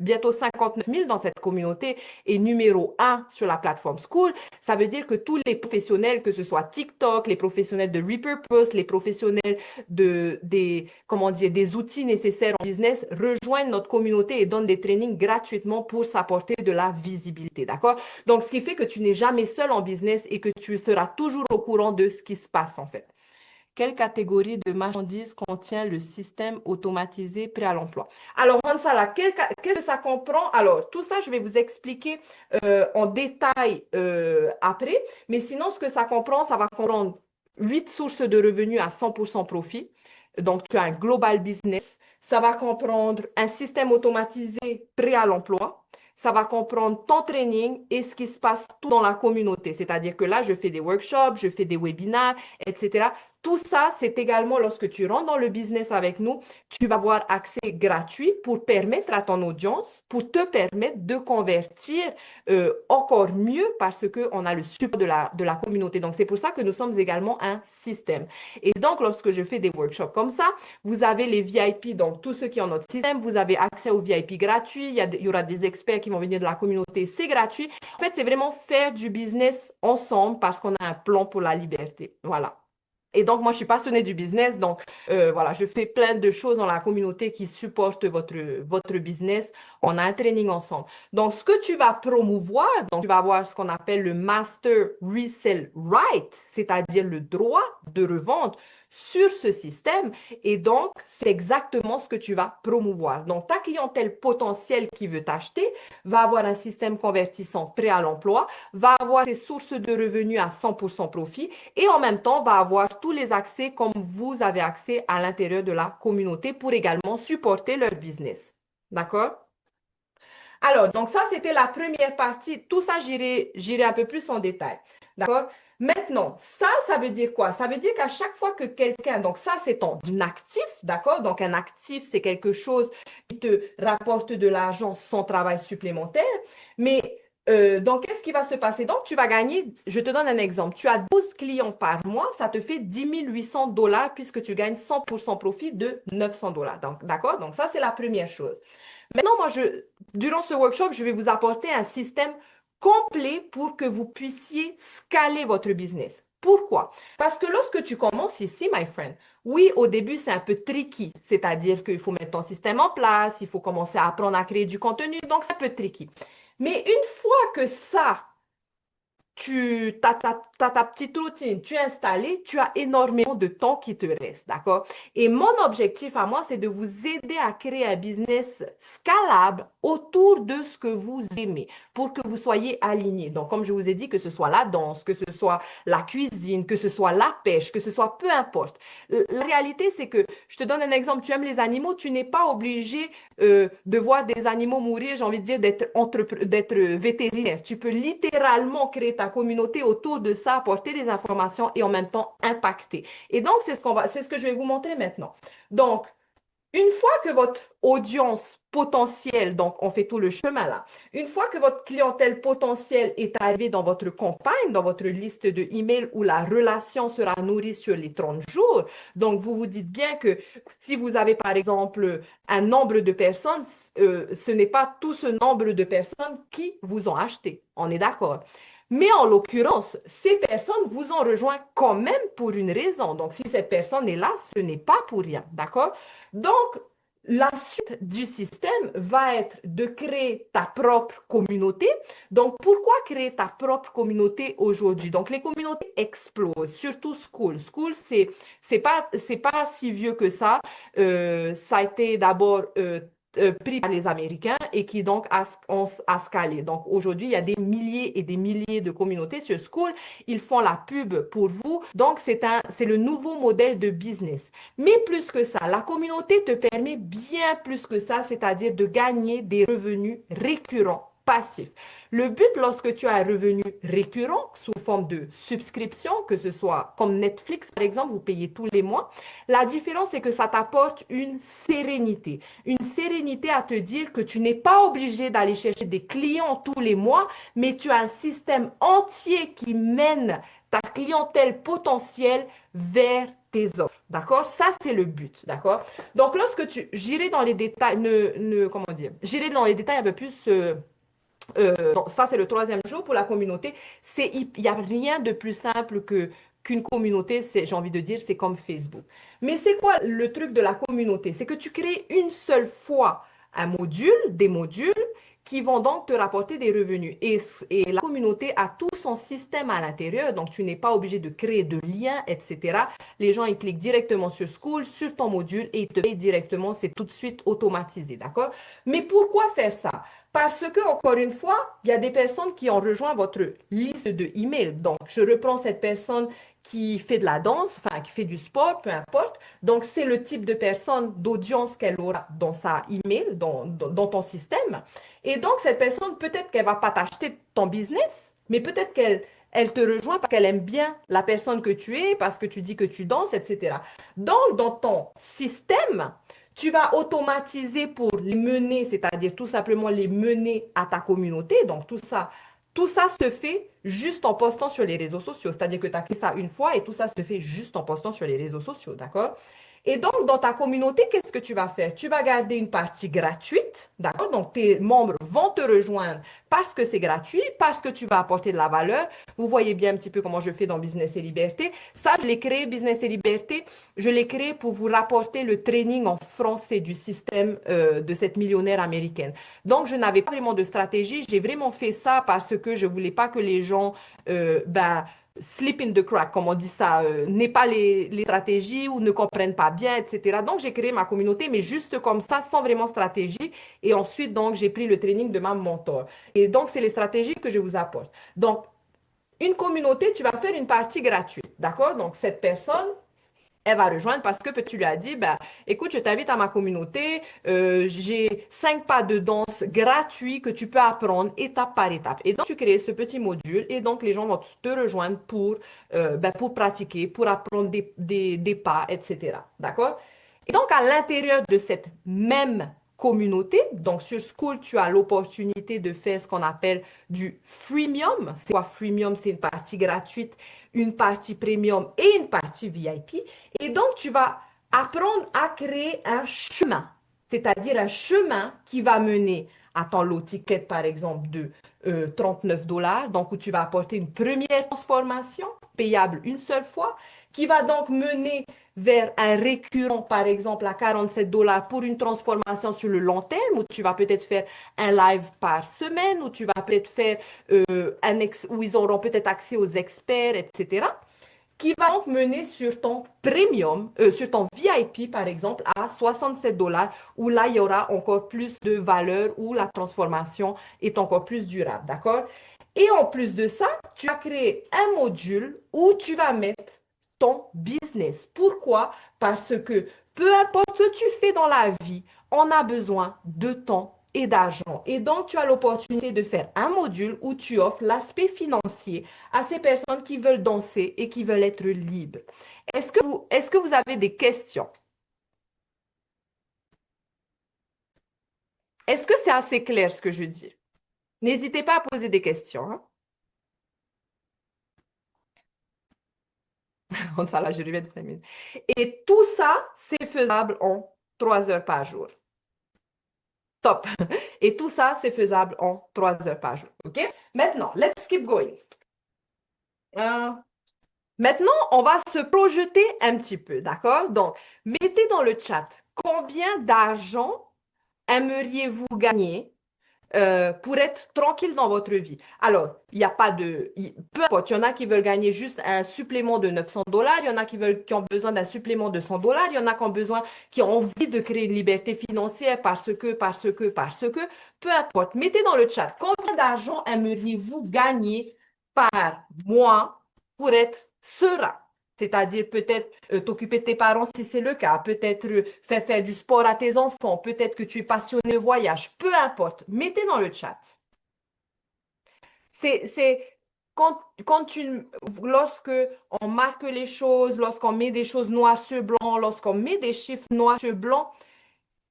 bientôt 59 000 dans cette communauté et numéro un sur la plateforme School, ça veut dire que tous les professionnels, que ce soit TikTok, les professionnels de Repurpose, les professionnels comment dire, des outils nécessaires en business, rejoignent notre communauté et donnent des trainings gratuitement pour s'apporter de la visibilité. D'accord? Donc, ce qui fait que tu n'es jamais seul en business et que tu seras toujours au courant de ce qui se passe en fait. Quelle catégorie de marchandises contient le système automatisé prêt à l'emploi? Alors, Hansala, qu'est-ce que ça comprend? Alors, tout ça, je vais vous expliquer en détail après. Mais sinon, ce que ça comprend, ça va comprendre 8 sources de revenus à 100% profit. Donc, tu as un global business. Ça va comprendre un système automatisé prêt à l'emploi. Ça va comprendre ton training et ce qui se passe tout dans la communauté. C'est-à-dire que là, je fais des workshops, je fais des webinaires, etc. Tout ça, c'est également lorsque tu rentres dans le business avec nous, tu vas avoir accès gratuit pour permettre à ton audience, pour te permettre de convertir encore mieux parce qu'on a le support de la communauté. Donc, c'est pour ça que nous sommes également un système. Et donc, lorsque je fais des workshops comme ça, vous avez les VIP, donc tous ceux qui ont notre système, vous avez accès aux VIP gratuits, il y aura des experts qui vont venir de la communauté, c'est gratuit. En fait, c'est vraiment faire du business ensemble parce qu'on a un plan pour la liberté. Voilà. Et donc, moi, je suis passionnée du business. Donc, voilà, je fais plein de choses dans la communauté qui supportent votre business. On a un training ensemble. Donc, ce que tu vas promouvoir, donc, tu vas avoir ce qu'on appelle le Master Resell Right, c'est-à-dire le droit de revendre sur ce système. Et donc, c'est exactement ce que tu vas promouvoir. Donc, ta clientèle potentielle qui veut t'acheter va avoir un système convertissant prêt à l'emploi, va avoir ses sources de revenus à 100% profit et en même temps va avoir tous les accès comme vous avez accès à l'intérieur de la communauté pour également supporter leur business. D'accord? Alors, donc ça, c'était la première partie. Tout ça, j'irai un peu plus en détail. D'accord? Maintenant, ça veut dire quoi? Ça veut dire qu'à chaque fois que quelqu'un, donc ça, c'est ton actif, d'accord? Donc, un actif, c'est quelque chose qui te rapporte de l'argent sans travail supplémentaire. Mais donc, qu'est-ce qui va se passer? Donc, tu vas gagner, je te donne un exemple. Tu as 12 clients par mois, ça te fait 10 800 dollars puisque tu gagnes 100% profit de 900 dollars. Donc, d'accord? Donc, ça, c'est la première chose. Maintenant, durant ce workshop, je vais vous apporter un système complet pour que vous puissiez scaler votre business. Pourquoi? Parce que lorsque tu commences ici, my friend, oui, au début, c'est un peu tricky. C'est-à-dire qu'il faut mettre ton système en place, il faut commencer à apprendre à créer du contenu, donc c'est un peu tricky. Mais une fois que ça, tu as ta petite routine, tu es installé, tu as énormément de temps qui te reste, d'accord? Et mon objectif à moi, c'est de vous aider à créer un business scalable autour de ce que vous aimez pour que vous soyez alignés. Donc, comme je vous ai dit, que ce soit la danse, que ce soit la cuisine, que ce soit la pêche, que ce soit peu importe. La réalité, c'est que, je te donne un exemple, tu aimes les animaux, tu n'es pas obligé de voir des animaux mourir, j'ai envie de dire, d'être vétérinaire. Tu peux littéralement créer ta communauté autour de ça ça, apporter des informations et en même temps impacter. Et donc, c'est ce que je vais vous montrer maintenant. Donc, une fois que votre audience potentielle, donc on fait tout le chemin là, une fois que votre clientèle potentielle est arrivée dans votre campagne, dans votre liste de emails où la relation sera nourrie sur les 30 jours, donc vous vous dites bien que si vous avez par exemple un nombre de personnes, ce n'est pas tout ce nombre de personnes qui vous ont acheté. On est d'accord. Mais en l'occurrence, ces personnes vous ont rejoint quand même pour une raison. Donc, si cette personne est là, ce n'est pas pour rien. D'accord? Donc, la suite du système va être de créer ta propre communauté. Donc, pourquoi créer ta propre communauté aujourd'hui? Donc, les communautés explosent, surtout School. School, c'est pas si vieux que ça. Ça a été d'abord pris par les Américains et qui donc a scalé. Donc, aujourd'hui, il y a des milliers et des milliers de communautés sur School. Ils font la pub pour vous. Donc, c'est le nouveau modèle de business. Mais plus que ça, la communauté te permet bien plus que ça, c'est-à-dire de gagner des revenus récurrents, passifs. Le but, lorsque tu as un revenu récurrent sous forme de subscription, que ce soit comme Netflix, par exemple, vous payez tous les mois, la différence, c'est que ça t'apporte une sérénité. Une sérénité à te dire que tu n'es pas obligé d'aller chercher des clients tous les mois, mais tu as un système entier qui mène ta clientèle potentielle vers tes offres. D'accord? Ça, c'est le but. D'accord? Donc, j'irai dans les détails, comment dire, j'irai dans les détails un peu plus. Donc, ça, c'est le troisième jour pour la communauté. Il n'y a rien de plus simple qu'une communauté, j'ai envie de dire, c'est comme Facebook. Mais c'est quoi le truc de la communauté? C'est que tu crées une seule fois un module, des modules qui vont donc te rapporter des revenus. Et la communauté a tout son système à l'intérieur, donc tu n'es pas obligé de créer de liens, etc. Les gens, ils cliquent directement sur School, sur ton module et ils te payent directement, c'est tout de suite automatisé, d'accord? Mais pourquoi faire ça? Parce que, encore une fois, il y a des personnes qui ont rejoint votre liste de emails. Donc, je reprends cette personne qui fait de la danse, enfin, qui fait du sport, peu importe. Donc, c'est le type de personne, d'audience qu'elle aura dans sa email, dans ton système. Et donc, cette personne, peut-être qu'elle va pas t'acheter ton business, mais peut-être elle te rejoint parce qu'elle aime bien la personne que tu es, parce que tu dis que tu danses, etc. Donc, dans ton système, tu vas automatiser pour les mener, c'est-à-dire tout simplement les mener à ta communauté. Donc, tout ça se fait juste en postant sur les réseaux sociaux. C'est-à-dire que tu as fait ça une fois et tout ça se fait juste en postant sur les réseaux sociaux, d'accord? Et donc, dans ta communauté, qu'est-ce que tu vas faire? Tu vas garder une partie gratuite, d'accord? Donc, tes membres vont te rejoindre parce que c'est gratuit, parce que tu vas apporter de la valeur. Vous voyez bien un petit peu comment je fais dans Business et Liberté. Ça, je l'ai créé, Business et Liberté, je l'ai créé pour vous rapporter le training en français du système de cette millionnaire américaine. Donc, je n'avais pas vraiment de stratégie. J'ai vraiment fait ça parce que je voulais pas que les gens, slip in the crack, comme on dit ça, n'aient pas les stratégies ou ne comprennent pas bien, etc. Donc, j'ai créé ma communauté, mais juste comme ça, sans vraiment stratégie. Et ensuite, donc, j'ai pris le training de ma mentor. Et donc, c'est les stratégies que je vous apporte. Donc, une communauté, tu vas faire une partie gratuite, d'accord? Donc, cette personne, elle va rejoindre parce que tu lui as dit, bah, écoute, je t'invite à ma communauté, j'ai 5 pas de danse gratuits que tu peux apprendre étape par étape. Et donc, tu crées ce petit module et donc les gens vont te rejoindre pour pratiquer, pour apprendre des pas, etc. D'accord? Et donc, à l'intérieur de cette même communauté, donc sur School, tu as l'opportunité de faire ce qu'on appelle du freemium. C'est quoi freemium? C'est une partie gratuite, une partie premium et une partie VIP. Et donc, tu vas apprendre à créer un chemin, c'est-à-dire un chemin qui va mener à ton lot ticket, par exemple, de 39 $, donc où tu vas apporter une première transformation payable une seule fois, qui va donc mener vers un récurrent, par exemple, à 47 $ pour une transformation sur le long terme, où tu vas peut-être faire un live par semaine, où tu vas peut-être faire où ils auront peut-être accès aux experts, etc., qui va donc mener sur ton premium, sur ton VIP par exemple, à 67 $, où là, il y aura encore plus de valeur, où la transformation est encore plus durable, d'accord? Et en plus de ça, tu vas créer un module où tu vas mettre ton business. Pourquoi? Parce que peu importe ce que tu fais dans la vie, on a besoin de ton et d'argent. Et donc, tu as l'opportunité de faire un module où tu offres l'aspect financier à ces personnes qui veulent danser et qui veulent être libres. Est-ce que vous avez des questions? Est-ce que c'est assez clair ce que je dis? N'hésitez pas à poser des questions, hein. Comme ça, là, je reviens de 5 minutes. Et tout ça, c'est faisable en 3 heures par jour. Top. Et tout ça, c'est faisable en 3 heures par jour. OK? Maintenant, let's keep going. Euh, Maintenant, on va se projeter un petit peu, d'accord? Donc, mettez dans le chat combien d'argent aimeriez-vous gagner pour être tranquille dans votre vie. Alors, il n'y a pas peu importe, il y en a qui veulent gagner juste un supplément de 900 $, il y en a qui ont besoin d'un supplément de 100 $, il y en a qui ont envie de créer une liberté financière parce que, peu importe. Mettez dans le chat, combien d'argent aimeriez-vous gagner par mois pour être serein? C'est-à-dire peut-être t'occuper de tes parents si c'est le cas, peut-être faire du sport à tes enfants, peut-être que tu es passionné de voyage, peu importe. Mettez dans le chat. C'est lorsque on marque les choses, lorsqu'on met des choses noir sur blanc, lorsqu'on met des chiffres noirs sur blanc,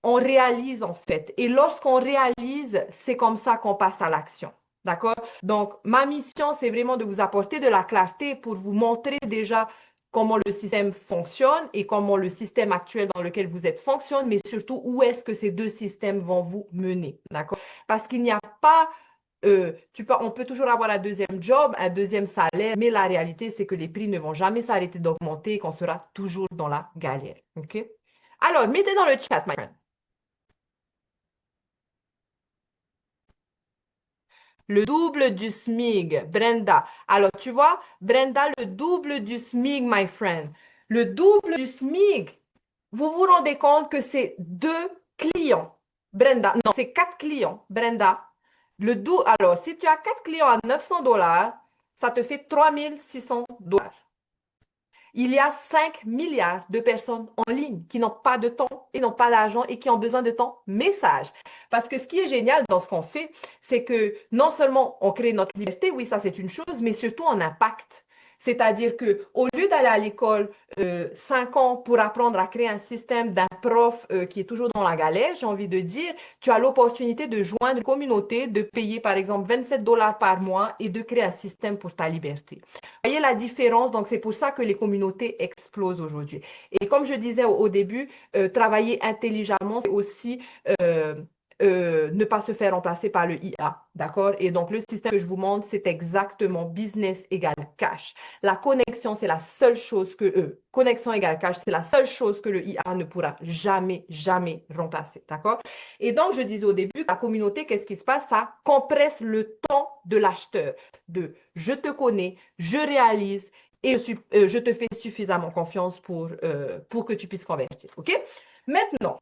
on réalise en fait. Et lorsqu'on réalise, c'est comme ça qu'on passe à l'action. D'accord? Donc, ma mission, c'est vraiment de vous apporter de la clarté pour vous montrer déjà comment le système fonctionne et comment le système actuel dans lequel vous êtes fonctionne, mais surtout où est-ce que ces deux systèmes vont vous mener. D'accord? Parce qu'il n'y a pas, on peut toujours avoir un deuxième job, un deuxième salaire, mais la réalité, c'est que les prix ne vont jamais s'arrêter d'augmenter et qu'on sera toujours dans la galère. OK? Alors, mettez dans le chat, my friend. Le double du SMIC, Brenda. Alors, tu vois, Brenda, le double du SMIC, my friend. Le double du SMIC. Vous vous rendez compte que c'est 2 clients. Brenda, non, c'est 4 clients. Brenda, alors, si tu as 4 clients à 900 $, ça te fait 3 600 $. Il y a 5 milliards de personnes en ligne qui n'ont pas de temps et n'ont pas d'argent et qui ont besoin de ton message. Parce que ce qui est génial dans ce qu'on fait, c'est que non seulement on crée notre liberté, oui, ça c'est une chose, mais surtout on impacte. C'est-à-dire que au lieu d'aller à l'école 5 ans pour apprendre à créer un système d'un prof qui est toujours dans la galère, j'ai envie de dire, tu as l'opportunité de joindre une communauté, de payer par exemple 27 $ par mois et de créer un système pour ta liberté. Voyez la différence, donc c'est pour ça que les communautés explosent aujourd'hui. Et comme je disais au début, travailler intelligemment, c'est aussi euh, ne pas se faire remplacer par le IA, d'accord? Et donc le système que je vous montre, c'est exactement business égale cash. La connexion, c'est la seule chose connexion égale cash, c'est la seule chose que le IA ne pourra jamais, jamais remplacer, d'accord? Et donc je disais au début, la communauté, qu'est-ce qui se passe? Ça compresse le temps de l'acheteur, de je te connais, je réalise et je te fais suffisamment confiance pour que tu puisses convertir. OK? Maintenant,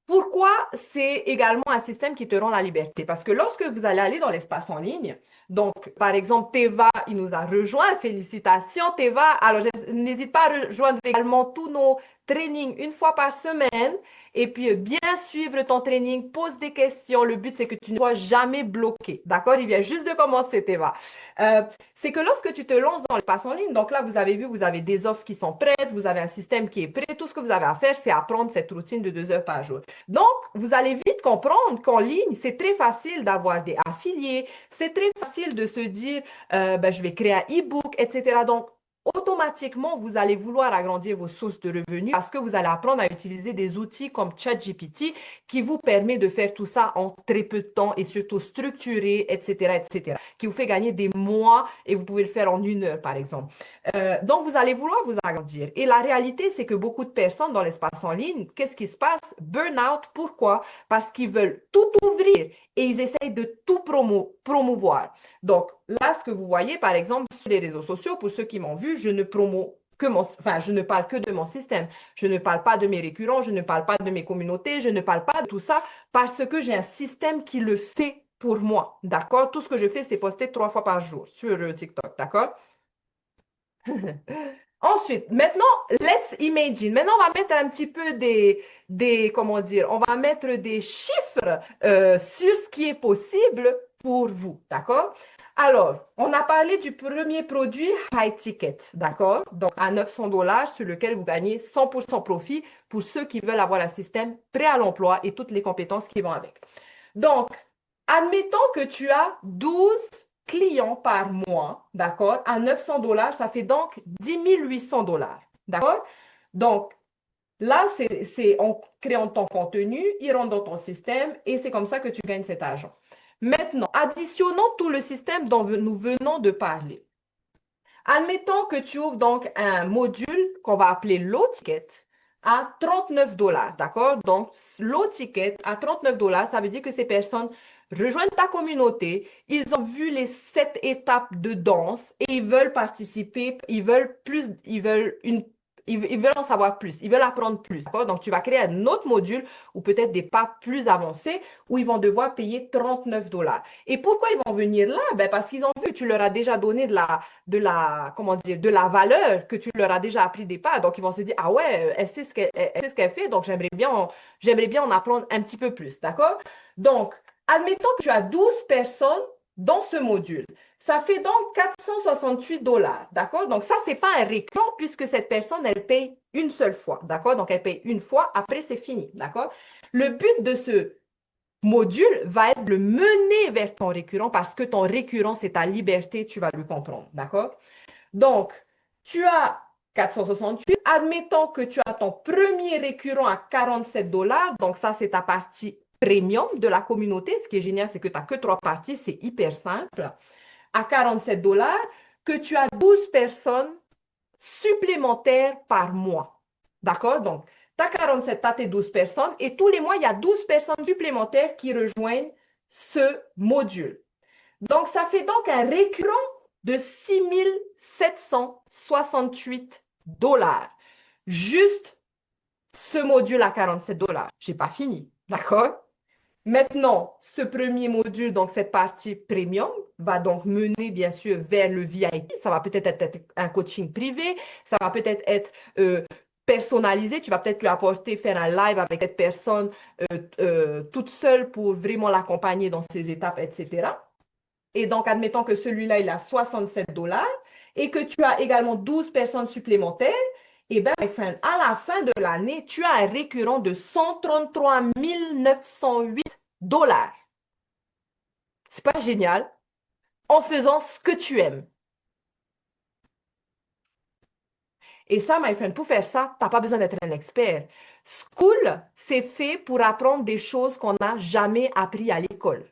pourquoi c'est également un système qui te rend la liberté? Parce que lorsque vous allez aller dans l'espace en ligne, donc par exemple Teva, il nous a rejoint, félicitations Teva. Alors n'hésite pas à rejoindre également tous nos trainings une fois par semaine et puis bien suivre ton training, pose des questions. Le but c'est que tu ne sois jamais bloqué. D'accord? Il vient juste de commencer Teva. Euh, c'est que lorsque tu te lances dans l'espace en ligne, donc là vous avez vu, vous avez des offres qui sont prêtes, vous avez un système qui est prêt, tout ce que vous avez à faire, c'est apprendre cette routine de 2 heures par jour. Donc, vous allez vite comprendre qu'en ligne, c'est très facile d'avoir des affiliés, c'est très facile de se dire, ben, je vais créer un e-book, etc. Donc, automatiquement, vous allez vouloir agrandir vos sources de revenus parce que vous allez apprendre à utiliser des outils comme ChatGPT qui vous permet de faire tout ça en très peu de temps et surtout structuré, etc., etc., qui vous fait gagner des mois et vous pouvez le faire en 1 heure, par exemple. Donc, vous allez vouloir vous agrandir. Et la réalité, c'est que beaucoup de personnes dans l'espace en ligne, qu'est-ce qui se passe? Burnout. Pourquoi? Parce qu'ils veulent tout ouvrir et ils essayent de tout promouvoir. Donc, là, ce que vous voyez, par exemple, sur les réseaux sociaux, pour ceux qui m'ont vu, je ne promo que je ne parle que de mon système. Je ne parle pas de mes récurrents, je ne parle pas de mes communautés, je ne parle pas de tout ça parce que j'ai un système qui le fait pour moi. D'accord? Tout ce que je fais, c'est poster 3 fois par jour sur TikTok. D'accord? Ensuite, maintenant, let's imagine. Maintenant, on va mettre un petit peu comment dire, on va mettre des chiffres sur ce qui est possible pour vous, d'accord? Alors, on a parlé du premier produit high ticket, d'accord? Donc, à 900 dollars, sur lequel vous gagnez 100% profit pour ceux qui veulent avoir un système prêt à l'emploi et toutes les compétences qui vont avec. Donc, admettons que tu as 12 clients par mois, d'accord? À 900 dollars, ça fait donc 10 800 dollars, d'accord? Donc, là, c'est en créant ton contenu, ils rentrent dans ton système et c'est comme ça que tu gagnes cet argent. Maintenant, additionnons tout le système dont nous venons de parler. Admettons que tu ouvres donc un module qu'on va appeler low ticket à 39 dollars, d'accord? Donc, low ticket à 39 dollars, ça veut dire que ces personnes rejoignent ta communauté, ils ont vu les 7 étapes de danse et ils veulent participer, ils veulent plus, ils veulent en savoir plus, ils veulent apprendre plus, d'accord? Donc, tu vas créer un autre module ou peut-être des pas plus avancés où ils vont devoir payer 39 dollars. Et pourquoi ils vont venir là? Ben parce qu'ils ont vu, tu leur as déjà donné comment dire, de la valeur que tu leur as déjà appris des pas. Donc, ils vont se dire, ah ouais, elle sait ce qu'elle fait, donc j'aimerais bien en apprendre un petit peu plus, d'accord? Donc, admettons que tu as 12 personnes dans ce module. Ça fait donc 468 dollars, d'accord? Donc, ça, c'est pas un récurrent puisque cette personne, elle paye une seule fois, d'accord? Donc, elle paye une fois, après, c'est fini, d'accord? Le but de ce module va être de le mener vers ton récurrent parce que ton récurrent, c'est ta liberté, tu vas le comprendre, d'accord? Donc, tu as 468. Admettons que tu as ton premier récurrent à 47 dollars. Donc, ça, c'est ta partie premium de la communauté. Ce qui est génial, c'est que tu n'as que 3 parties. C'est hyper simple. À 47 dollars, que tu as 12 personnes supplémentaires par mois. D'accord? Donc, tu as 47, tu as tes 12 personnes et tous les mois, il y a 12 personnes supplémentaires qui rejoignent ce module. Donc, ça fait donc un récurrent de 6 768 dollars. Juste ce module à 47 dollars. Je n'ai pas fini. D'accord? Maintenant, ce premier module, donc cette partie premium, va donc mener bien sûr vers le VIP. Ça va peut-être être un coaching privé, ça va peut-être être personnalisé. Tu vas peut-être lui apporter, faire un live avec cette personne toute seule pour vraiment l'accompagner dans ses étapes, etc. Et donc, admettons que celui-là, il a 67 dollars et que tu as également 12 personnes supplémentaires, et bien, my friend, à la fin de l'année, tu as un récurrent de 133 908 dollars. C'est pas génial? En faisant ce que tu aimes. Et ça, my friend, pour faire ça, tu n'as pas besoin d'être un expert. School, c'est fait pour apprendre des choses qu'on n'a jamais appris à l'école.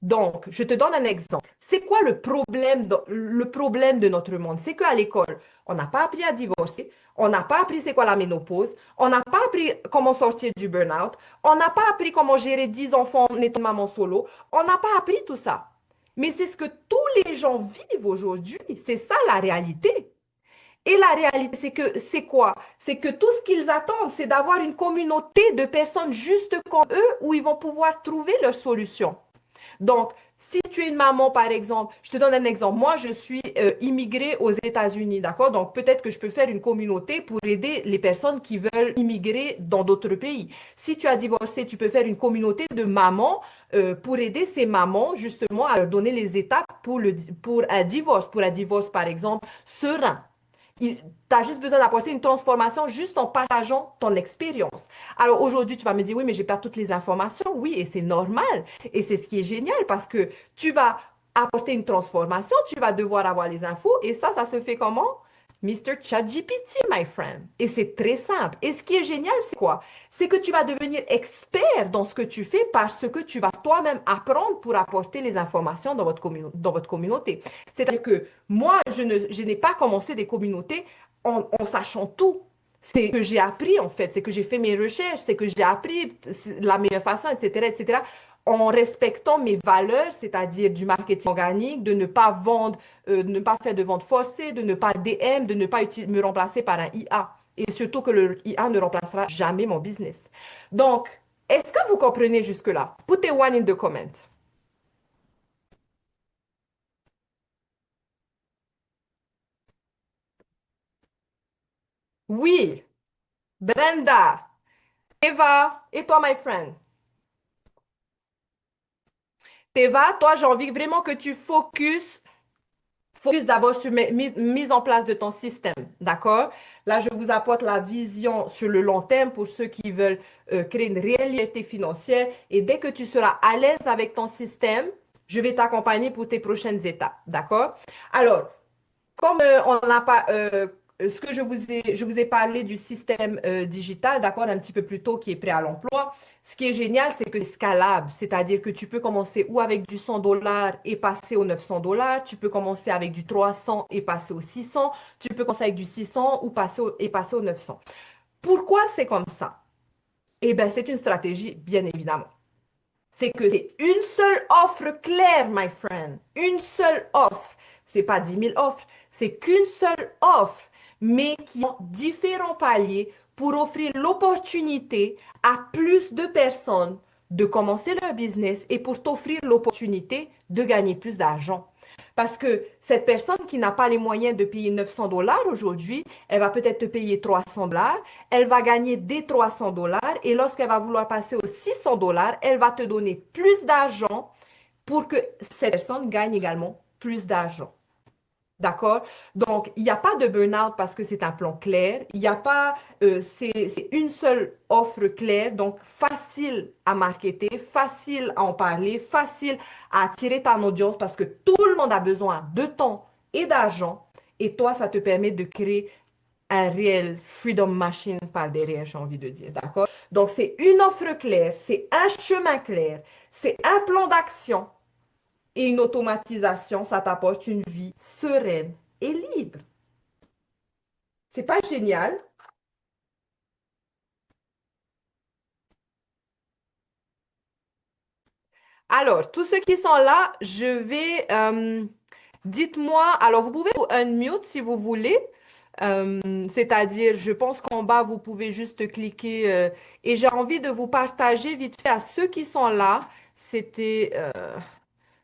Donc, je te donne un exemple. C'est quoi le problème de notre monde? C'est qu'à l'école, on n'a pas appris à divorcer, on n'a pas appris c'est quoi la ménopause, on n'a pas appris comment sortir du burn-out, on n'a pas appris comment gérer 10 enfants en étant maman solo, on n'a pas appris tout ça. Mais c'est ce que tous les gens vivent aujourd'hui. C'est ça la réalité. Et la réalité, c'est que c'est quoi? C'est que tout ce qu'ils attendent, c'est d'avoir une communauté de personnes juste comme eux où ils vont pouvoir trouver leurs solutions. Donc, si tu es une maman, par exemple, je te donne un exemple. Moi, je suis immigrée aux États-Unis, d'accord? Donc, peut-être que je peux faire une communauté pour aider les personnes qui veulent immigrer dans d'autres pays. Si tu as divorcé, tu peux faire une communauté de mamans pour aider ces mamans, justement, à leur donner les étapes pour un divorce, par exemple, serein. Tu as juste besoin d'apporter une transformation juste en partageant ton expérience. Alors aujourd'hui, tu vas me dire, oui, mais j'ai pas toutes les informations. Oui, et c'est normal. Et c'est ce qui est génial parce que tu vas apporter une transformation, tu vas devoir avoir les infos. Et ça se fait comment? Mr. ChatGPT, my friend. Et c'est très simple. Et ce qui est génial, c'est quoi? C'est que tu vas devenir expert dans ce que tu fais parce que tu vas toi-même apprendre pour apporter les informations dans votre communauté. C'est-à-dire que moi, je n'ai pas commencé des communautés en sachant tout. C'est que j'ai appris, en fait. C'est que j'ai fait mes recherches, c'est que j'ai appris la meilleure façon, etc., etc., en respectant mes valeurs, c'est-à-dire du marketing organique, de ne pas vendre, de ne pas faire de vente forcée, de ne pas DM, de ne pas me remplacer par un IA. Et surtout que le IA ne remplacera jamais mon business. Donc, est-ce que vous comprenez jusque-là? Put a one in the comment. Oui, Brenda, Eva, et toi, my friend? Eva, toi, j'ai envie vraiment que tu focus d'abord sur mise en place de ton système, d'accord? Là, je vous apporte la vision sur le long terme pour ceux qui veulent créer une réelle liberté financière. Et dès que tu seras à l'aise avec ton système, je vais t'accompagner pour tes prochaines étapes, d'accord? Alors, comme on n'a pas, ce que je vous ai parlé du système digital, d'accord, un petit peu plus tôt, qui est prêt à l'emploi. Ce qui est génial, c'est que c'est scalable, c'est-à-dire que tu peux commencer ou avec du 100 $ et passer aux 900 $, tu peux commencer avec du 300 et passer aux 600, tu peux commencer avec du 600 ou passer aux 900. Pourquoi c'est comme ça? Eh bien, c'est une stratégie, bien évidemment. C'est que c'est une seule offre claire, my friend. Une seule offre. C'est pas 10 000 offres, c'est qu'une seule offre, mais qui ont différents paliers pour offrir l'opportunité à plus de personnes de commencer leur business et pour t'offrir l'opportunité de gagner plus d'argent. Parce que cette personne qui n'a pas les moyens de payer 900 $ aujourd'hui, elle va peut-être te payer 300 $, elle va gagner des 300 $ et lorsqu'elle va vouloir passer aux 600 $, elle va te donner plus d'argent pour que cette personne gagne également plus d'argent. D'accord? Donc, il n'y a pas de burn-out parce que c'est un plan clair. Il n'y a pas, c'est une seule offre claire, donc facile à marketer, facile à en parler, facile à attirer ton audience parce que tout le monde a besoin de temps et d'argent. Et toi, ça te permet de créer un réel freedom machine par derrière, j'ai envie de dire. D'accord? Donc, c'est une offre claire, c'est un chemin clair, c'est un plan d'action et une automatisation, ça t'apporte une vie sereine et libre. C'est pas génial? Alors, tous ceux qui sont là, je vais... dites-moi, alors vous pouvez vous unmute si vous voulez. C'est-à-dire, je pense qu'en bas, vous pouvez juste cliquer. Et j'ai envie de vous partager vite fait à ceux qui sont là. C'était...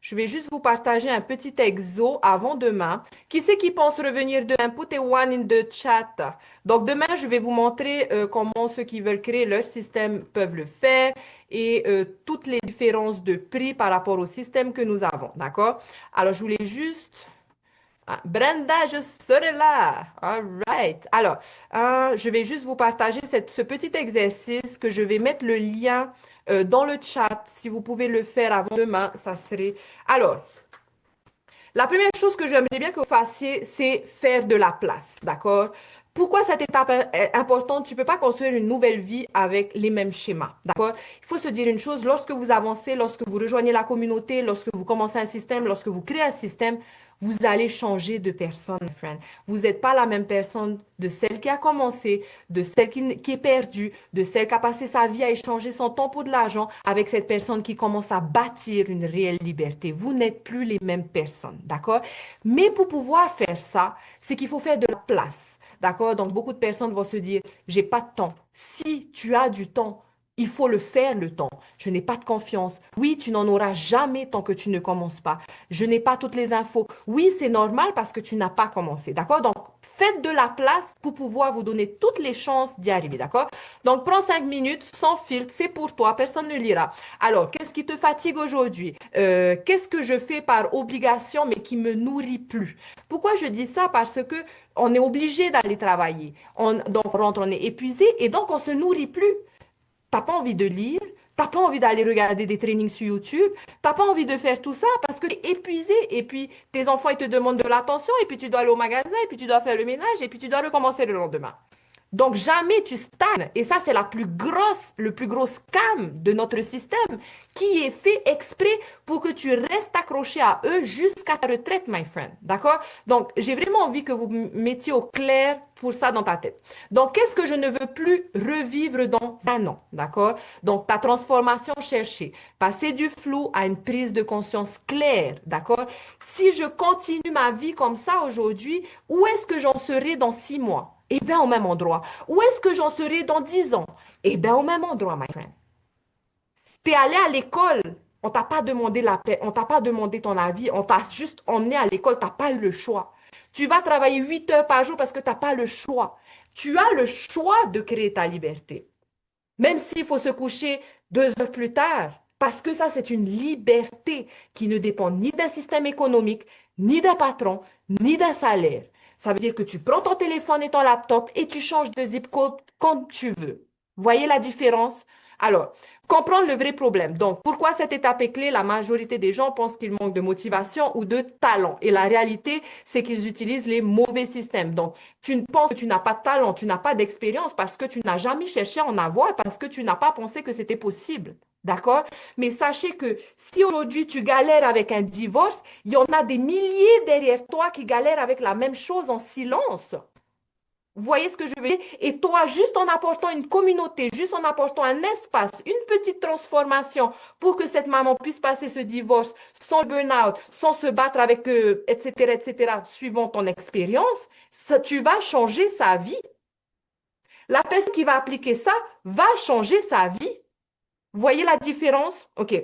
je vais juste vous partager un petit exo avant demain. Qui c'est qui pense revenir demain? Put a one in the chat. Donc demain, je vais vous montrer comment ceux qui veulent créer leur système peuvent le faire et toutes les différences de prix par rapport au système que nous avons. D'accord? Alors, je voulais juste... Ah, Brenda, je serai là. All right. Alors, je vais juste vous partager ce petit exercice que je vais mettre le lien dans le chat. Si vous pouvez le faire avant demain, ça serait... Alors, la première chose que j'aimerais bien que vous fassiez, c'est faire de la place, d'accord? Pourquoi cette étape est importante? Tu ne peux pas construire une nouvelle vie avec les mêmes schémas, d'accord? Il faut se dire une chose, lorsque vous avancez, lorsque vous rejoignez la communauté, lorsque vous commencez un système, lorsque vous créez un système, vous allez changer de personne, my friend. Vous n'êtes pas la même personne de celle qui a commencé, de celle qui est perdue, de celle qui a passé sa vie à échanger son temps pour de l'argent avec cette personne qui commence à bâtir une réelle liberté. Vous n'êtes plus les mêmes personnes, d'accord? Mais pour pouvoir faire ça, c'est qu'il faut faire de la place, d'accord? Donc, beaucoup de personnes vont se dire, j'ai pas de temps. Si tu as du temps, il faut le faire le temps. Je n'ai pas de confiance. Oui, tu n'en auras jamais tant que tu ne commences pas. Je n'ai pas toutes les infos. Oui, c'est normal parce que tu n'as pas commencé. D'accord? Donc, faites de la place pour pouvoir vous donner toutes les chances d'y arriver. D'accord? Donc, prends 5 minutes sans filtre. C'est pour toi. Personne ne lira. Alors, qu'est-ce qui te fatigue aujourd'hui? Qu'est-ce que je fais par obligation mais qui me nourrit plus? Pourquoi je dis ça? Parce que on est obligé d'aller travailler. Donc, on rentre, on est épuisé et donc on se nourrit plus. T'as pas envie de lire, t'as pas envie d'aller regarder des trainings sur YouTube, t'as pas envie de faire tout ça parce que t'es épuisé et puis tes enfants ils te demandent de l'attention et puis tu dois aller au magasin et puis tu dois faire le ménage et puis tu dois recommencer le lendemain. Donc jamais tu stagnes et ça c'est le plus gros scam de notre système qui est fait exprès pour que tu restes accroché à eux jusqu'à ta retraite, my friend. D'accord? Donc j'ai vraiment envie que vous mettiez au clair pour ça dans ta tête. Donc qu'est-ce que je ne veux plus revivre dans un an? D'accord? Donc ta transformation cherchée, passer du flou à une prise de conscience claire. D'accord? Si je continue ma vie comme ça aujourd'hui, où est-ce que j'en serai dans 6 mois? Eh bien, au même endroit. Où est-ce que j'en serai dans 10 ans? Eh bien, au même endroit, my friend. T'es allé à l'école, on t'a pas demandé la paix, on t'a pas demandé ton avis, on t'a juste emmené à l'école, t'as pas eu le choix. Tu vas travailler 8 heures par jour parce que t'as pas le choix. Tu as le choix de créer ta liberté. Même s'il faut se coucher 2 heures plus tard, parce que ça, c'est une liberté qui ne dépend ni d'un système économique, ni d'un patron, ni d'un salaire. Ça veut dire que tu prends ton téléphone et ton laptop et tu changes de zip code quand tu veux. Voyez la différence? Alors, comprendre le vrai problème. Donc, pourquoi cette étape est clé? La majorité des gens pensent qu'ils manquent de motivation ou de talent. Et la réalité, c'est qu'ils utilisent les mauvais systèmes. Donc, tu ne penses que tu n'as pas de talent, tu n'as pas d'expérience parce que tu n'as jamais cherché à en avoir, parce que tu n'as pas pensé que c'était possible. D'accord? Mais sachez que si aujourd'hui tu galères avec un divorce, il y en a des milliers derrière toi qui galèrent avec la même chose en silence. Vous voyez ce que je veux dire? Et toi, juste en apportant une communauté, juste en apportant un espace, une petite transformation pour que cette maman puisse passer ce divorce sans le burn-out, sans se battre avec eux, etc., suivant ton expérience, tu vas changer sa vie. La personne qui va appliquer ça va changer sa vie. Vous voyez la différence? OK.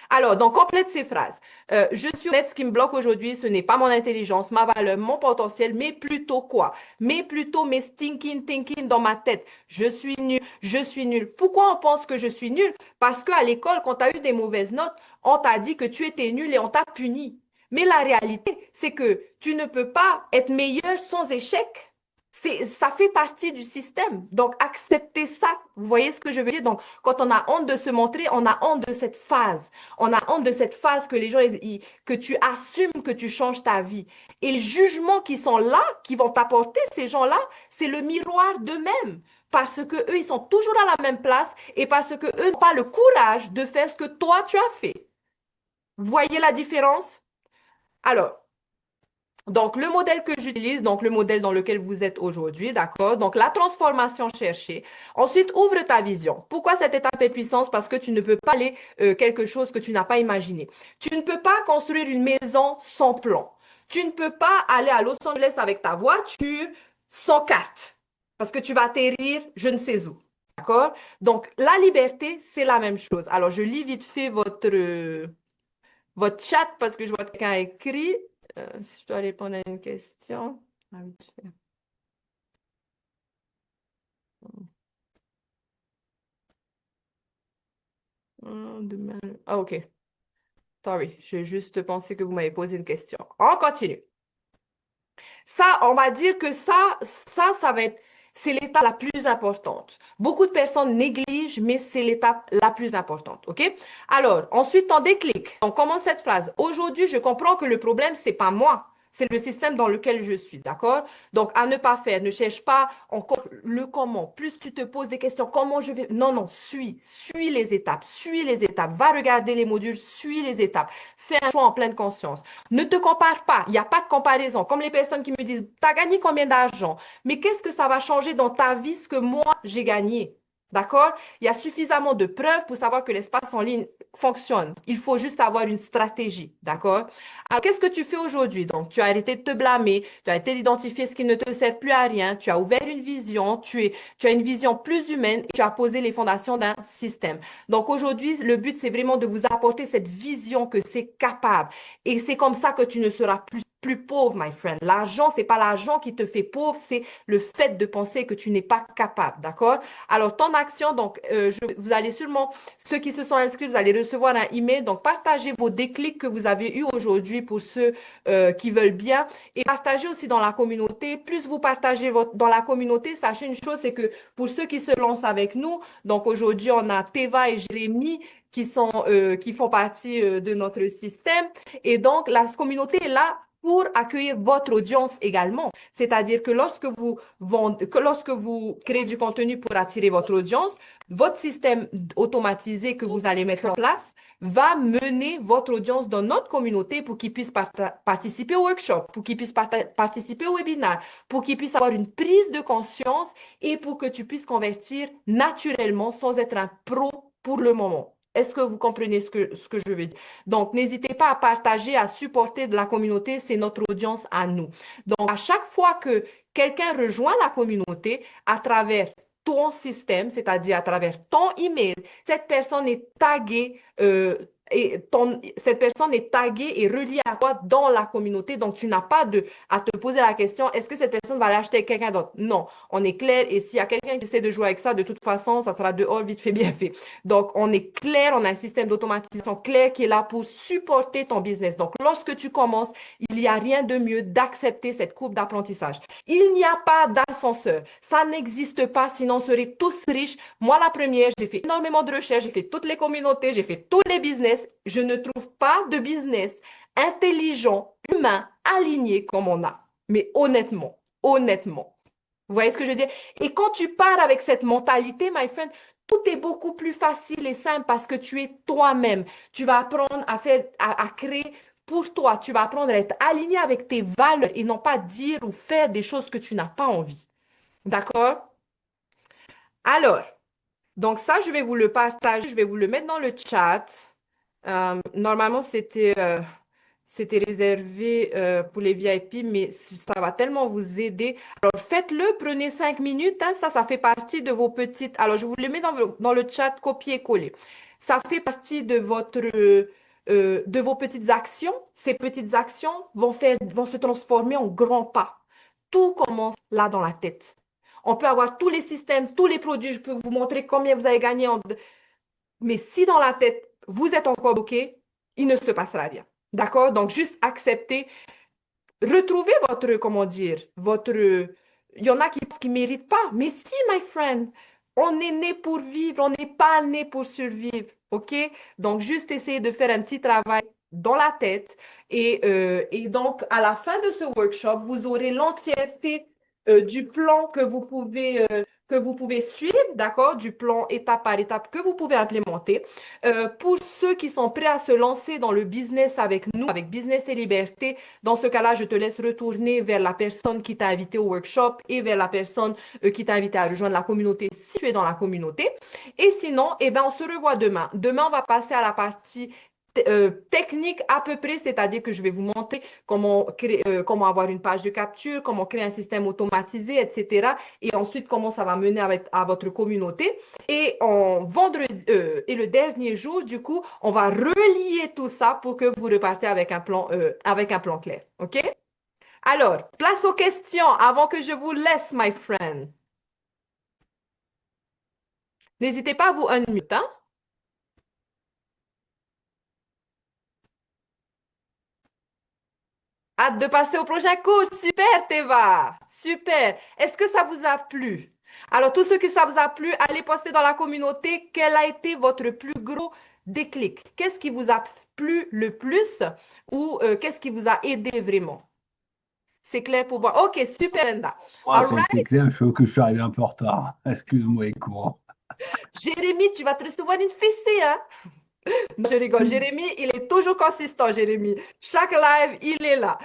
Alors, donc, complète ces phrases. Je suis honnête, ce qui me bloque aujourd'hui, ce n'est pas mon intelligence, ma valeur, mon potentiel, mais plutôt quoi? Mais plutôt mes stinking thinking dans ma tête. Je suis nul, je suis nul. Pourquoi on pense que je suis nul? Parce qu'à l'école, quand tu as eu des mauvaises notes, on t'a dit que tu étais nul et on t'a puni. Mais la réalité, c'est que tu ne peux pas être meilleur sans échec. Ça fait partie du système. Donc, acceptez ça. Vous voyez ce que je veux dire? Donc, quand on a honte de se montrer, on a honte de cette phase. On a honte de cette phase que les gens, que tu assumes que tu changes ta vie. Et les jugements qui sont là, qui vont t'apporter, ces gens-là, c'est le miroir d'eux-mêmes. Parce que eux, ils sont toujours à la même place et parce que eux n'ont pas le courage de faire ce que toi, tu as fait. Vous voyez la différence? Alors, donc, le modèle que j'utilise, donc le modèle dans lequel vous êtes aujourd'hui, d'accord? Donc, la transformation cherchée. Ensuite, ouvre ta vision. Pourquoi cette étape est puissante? Parce que tu ne peux pas aller quelque chose que tu n'as pas imaginé. Tu ne peux pas construire une maison sans plan. Tu ne peux pas aller à Los Angeles avec ta voiture sans carte. Parce que tu vas atterrir je ne sais où. D'accord? Donc, la liberté, c'est la même chose. Alors, je lis vite fait votre chat parce que je vois que quelqu'un a écrit. Si je dois répondre à une question. Ah, vite fait. Demain. Ah, OK. Sorry. J'ai juste pensé que vous m'avez posé une question. On continue. Ça, on va dire que ça va être, c'est l'étape la plus importante. Beaucoup de personnes négligent, mais c'est l'étape la plus importante. OK? Alors, ensuite, on déclic. On commence cette phrase. Aujourd'hui, je comprends que le problème, c'est pas moi. C'est le système dans lequel je suis, d'accord? Donc, à ne pas faire, ne cherche pas encore le comment. Plus tu te poses des questions, comment je vais... Non, non, suis les étapes. Va regarder les modules, suis les étapes. Fais un choix en pleine conscience. Ne te compare pas. Il n'y a pas de comparaison. Comme les personnes qui me disent, t'as gagné combien d'argent? Mais qu'est-ce que ça va changer dans ta vie ce que moi, j'ai gagné? D'accord? Il y a suffisamment de preuves pour savoir que l'espace en ligne fonctionne. Il faut juste avoir une stratégie. D'accord? Alors, qu'est-ce que tu fais aujourd'hui? Donc, tu as arrêté de te blâmer, tu as arrêté d'identifier ce qui ne te sert plus à rien, tu as ouvert une vision, tu as une vision plus humaine et tu as posé les fondations d'un système. Donc, aujourd'hui, le but, c'est vraiment de vous apporter cette vision que c'est capable. Et c'est comme ça que tu ne seras plus pauvre, my friend. L'argent, c'est pas l'argent qui te fait pauvre, c'est le fait de penser que tu n'es pas capable, d'accord? Alors, ton action, donc, vous allez sûrement, ceux qui se sont inscrits, vous allez recevoir un email. Donc, partagez vos déclics que vous avez eus aujourd'hui pour ceux qui veulent bien et partagez aussi dans la communauté. Plus vous partagez dans la communauté, sachez une chose, c'est que pour ceux qui se lancent avec nous, donc aujourd'hui, on a Teva et Jérémy qui font partie de notre système. Et donc, la communauté est là pour accueillir votre audience également. C'est-à-dire que lorsque vous créez du contenu pour attirer votre audience, votre système automatisé que vous allez mettre en place va mener votre audience dans notre communauté pour qu'ils puissent participer au workshop, pour qu'ils puissent participer au webinaire, pour qu'ils puissent avoir une prise de conscience et pour que tu puisses convertir naturellement sans être un pro pour le moment. Est-ce que vous comprenez ce que je veux dire? Donc, n'hésitez pas à partager, à supporter de la communauté, c'est notre audience à nous. Donc, à chaque fois que quelqu'un rejoint la communauté à travers ton système, c'est-à-dire à travers ton email, cette personne est taguée cette personne est taguée et reliée à toi dans la communauté. Donc, tu n'as pas à te poser la question, est-ce que cette personne va l'acheter à quelqu'un d'autre? Non, on est clair. Et s'il y a quelqu'un qui essaie de jouer avec ça, de toute façon, ça sera dehors, vite fait, bien fait. Donc, on est clair, on a un système d'automatisation clair qui est là pour supporter ton business. Donc, lorsque tu commences, il n'y a rien de mieux d'accepter cette courbe d'apprentissage. Il n'y a pas d'ascenseur. Ça n'existe pas, sinon on serait tous riches. Moi, la première, j'ai fait énormément de recherches, j'ai fait toutes les communautés, j'ai fait tous les business. Je ne trouve pas de business intelligent, humain, aligné comme on a. Mais honnêtement, honnêtement. Vous voyez ce que je veux dire? Et quand tu pars avec cette mentalité, my friend, tout est beaucoup plus facile et simple parce que tu es toi-même. Tu vas apprendre à faire, à créer pour toi. Tu vas apprendre à être aligné avec tes valeurs et non pas dire ou faire des choses que tu n'as pas envie. D'accord? Alors, donc ça, je vais vous le partager, je vais vous le mettre dans le chat. Normalement, c'était réservé pour les VIP, mais ça va tellement vous aider. Alors, faites-le, prenez 5 minutes. Hein, ça fait partie de vos petites. Alors, je vous le mets dans le chat, copier-coller. Ça fait partie de vos petites actions. Ces petites actions vont se transformer en grands pas. Tout commence là dans la tête. On peut avoir tous les systèmes, tous les produits. Je peux vous montrer combien vous avez gagné. Mais si dans la tête, vous êtes encore bloqué, il ne se passera rien. D'accord? Donc, juste accepter, retrouver votre, comment dire, votre... Il y en a qui ne méritent pas. Mais si, my friend, on est né pour vivre, on n'est pas né pour survivre. OK? Donc, juste essayer de faire un petit travail dans la tête. Et donc, à la fin de ce workshop, vous aurez l'entièreté du plan que vous pouvez suivre, d'accord? Du plan étape par étape que vous pouvez implémenter. Pour ceux qui sont prêts à se lancer dans le business avec nous, avec Business et Liberté, dans ce cas-là, je te laisse retourner vers la personne qui t'a invité au workshop et vers la personne qui t'a invité à rejoindre la communauté si tu es dans la communauté. Et sinon, eh ben, on se revoit demain. Demain, on va passer à la partie technique à peu près, c'est-à-dire que je vais vous montrer comment avoir une page de capture, comment créer un système automatisé, etc. Et ensuite, comment ça va mener à votre communauté. Et et le dernier jour, du coup, on va relier tout ça pour que vous repartez avec un plan clair. OK? Alors, place aux questions avant que je vous laisse, my friend. N'hésitez pas à vous unmute, hein? Hâte de passer au prochain cours. Super, Teva. Super. Est-ce que ça vous a plu? Alors, tous ceux que ça vous a plu, allez poster dans la communauté quel a été votre plus gros déclic. Qu'est-ce qui vous a plu le plus ou qu'est-ce qui vous a aidé vraiment? C'est clair pour moi. OK, super, Linda. Moi, All ça a été right. clair, je trouve que je suis arrivé un peu en retard. Excuse-moi, et courant. Jérémy, tu vas te recevoir une fessée, hein? Je rigole. Jérémy, il est toujours consistant, Jérémy. Chaque live, il est là.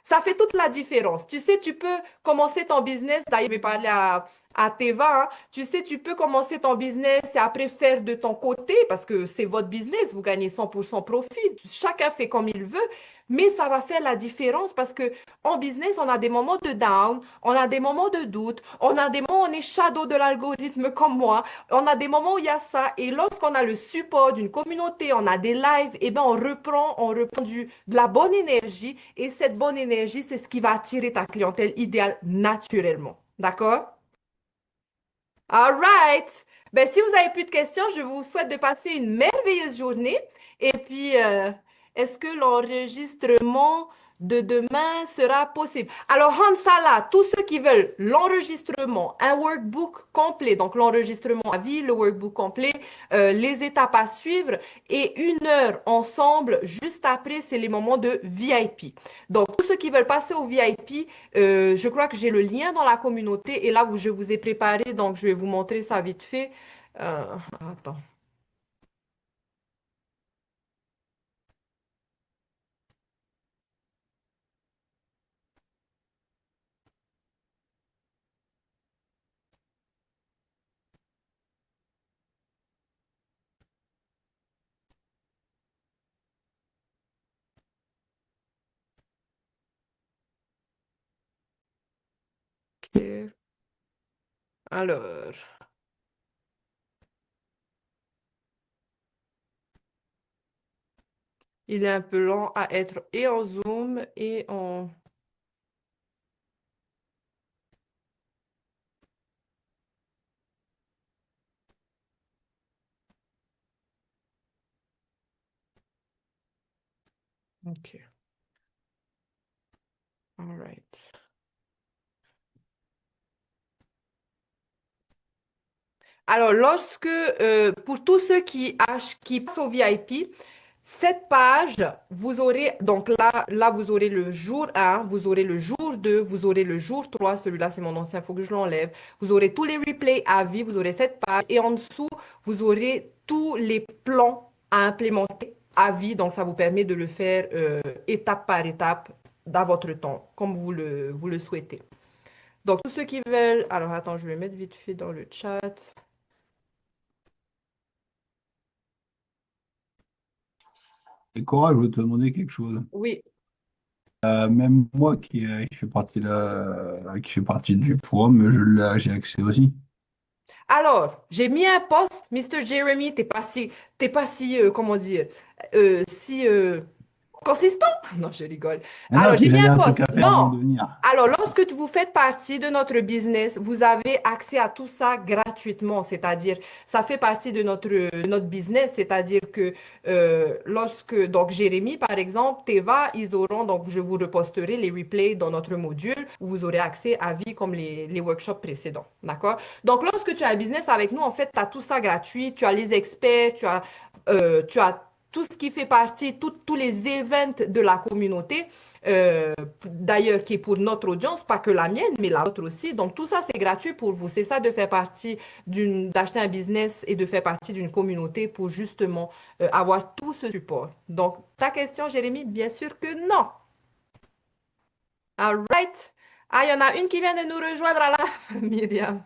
Ça fait toute la différence. Tu sais, tu peux commencer ton business. D'ailleurs, je vais parler à Teva. Hein. Tu sais, tu peux commencer ton business et après faire de ton côté parce que c'est votre business. Vous gagnez 100% profit. Chacun fait comme il veut. Mais ça va faire la différence parce que en business, on a des moments de down, on a des moments de doute, on a des moments où on est shadow de l'algorithme comme moi, on a des moments où il y a ça. Et lorsqu'on a le support d'une communauté, on a des lives, et ben on reprend de la bonne énergie. Et cette bonne énergie, c'est ce qui va attirer ta clientèle idéale naturellement. D'accord? All right. Ben, si vous avez plus de questions, je vous souhaite de passer une merveilleuse journée. Et puis, est-ce que l'enregistrement de demain sera possible? Alors, Hansala, tous ceux qui veulent l'enregistrement, un workbook complet, donc l'enregistrement à vie, le workbook complet, les étapes à suivre et 1 heure ensemble, juste après, c'est les moments de VIP. Donc, tous ceux qui veulent passer au VIP, je crois que j'ai le lien dans la communauté et là où je vous ai préparé, donc je vais vous montrer ça vite fait. Attends. Ok. Alors, Il est un peu lent à être et en Zoom et en... Ok, all right. Alors, pour tous ceux qui passent au VIP, cette page, vous aurez, donc là, vous aurez le jour 1, vous aurez le jour 2, vous aurez le jour 3. Celui-là, c'est mon ancien, il faut que je l'enlève. Vous aurez tous les replays à vie, vous aurez cette page. Et en dessous, vous aurez tous les plans à implémenter à vie. Donc, ça vous permet de le faire étape par étape dans votre temps, comme vous le souhaitez. Donc, tous ceux qui veulent... Alors, attends, je vais mettre vite fait dans le chat. Et Cora, je veux te demander quelque chose. Oui. Même moi qui fait qui fait partie du forum, j'ai accès aussi. Alors, j'ai mis un post, Mr. Jeremy, comment dire, si consistant. Non, je rigole. Ah non, Alors, parce que j'ai mis j'avais un un truc post. à faire avant Non. de venir. Alors, lorsque vous faites partie de notre business, vous avez accès à tout ça gratuitement. C'est-à-dire, ça fait partie de notre business. C'est-à-dire que donc Jérémy, par exemple, Teva, ils auront, donc je vous reposterai les replays dans notre module où vous aurez accès à vie comme les workshops précédents. D'accord? Donc, lorsque tu as un business avec nous, en fait, tu as tout ça gratuit. Tu as les experts, tu as tout ce qui fait partie, tous les events de la communauté, d'ailleurs qui est pour notre audience, pas que la mienne, mais la vôtre aussi. Donc tout ça, c'est gratuit pour vous. C'est ça de faire partie d'acheter un business et de faire partie d'une communauté pour justement avoir tout ce support. Donc ta question, Jérémy, bien sûr que non. All right. Ah, il y en a une qui vient de nous rejoindre là, Myriam.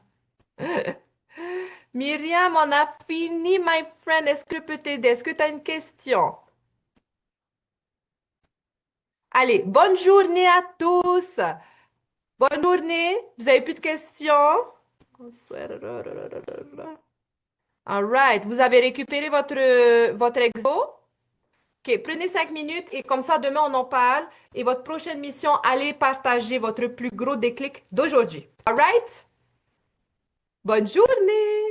Myriam, on a fini, my friend. Est-ce que je peux t'aider? Est-ce que tu as une question? Allez, bonne journée à tous. Bonne journée. Vous avez plus de questions? All right. Vous avez récupéré votre exo? OK, prenez 5 minutes et comme ça, demain, on en parle. Et votre prochaine mission, allez partager votre plus gros déclic d'aujourd'hui. All right? Bonne journée!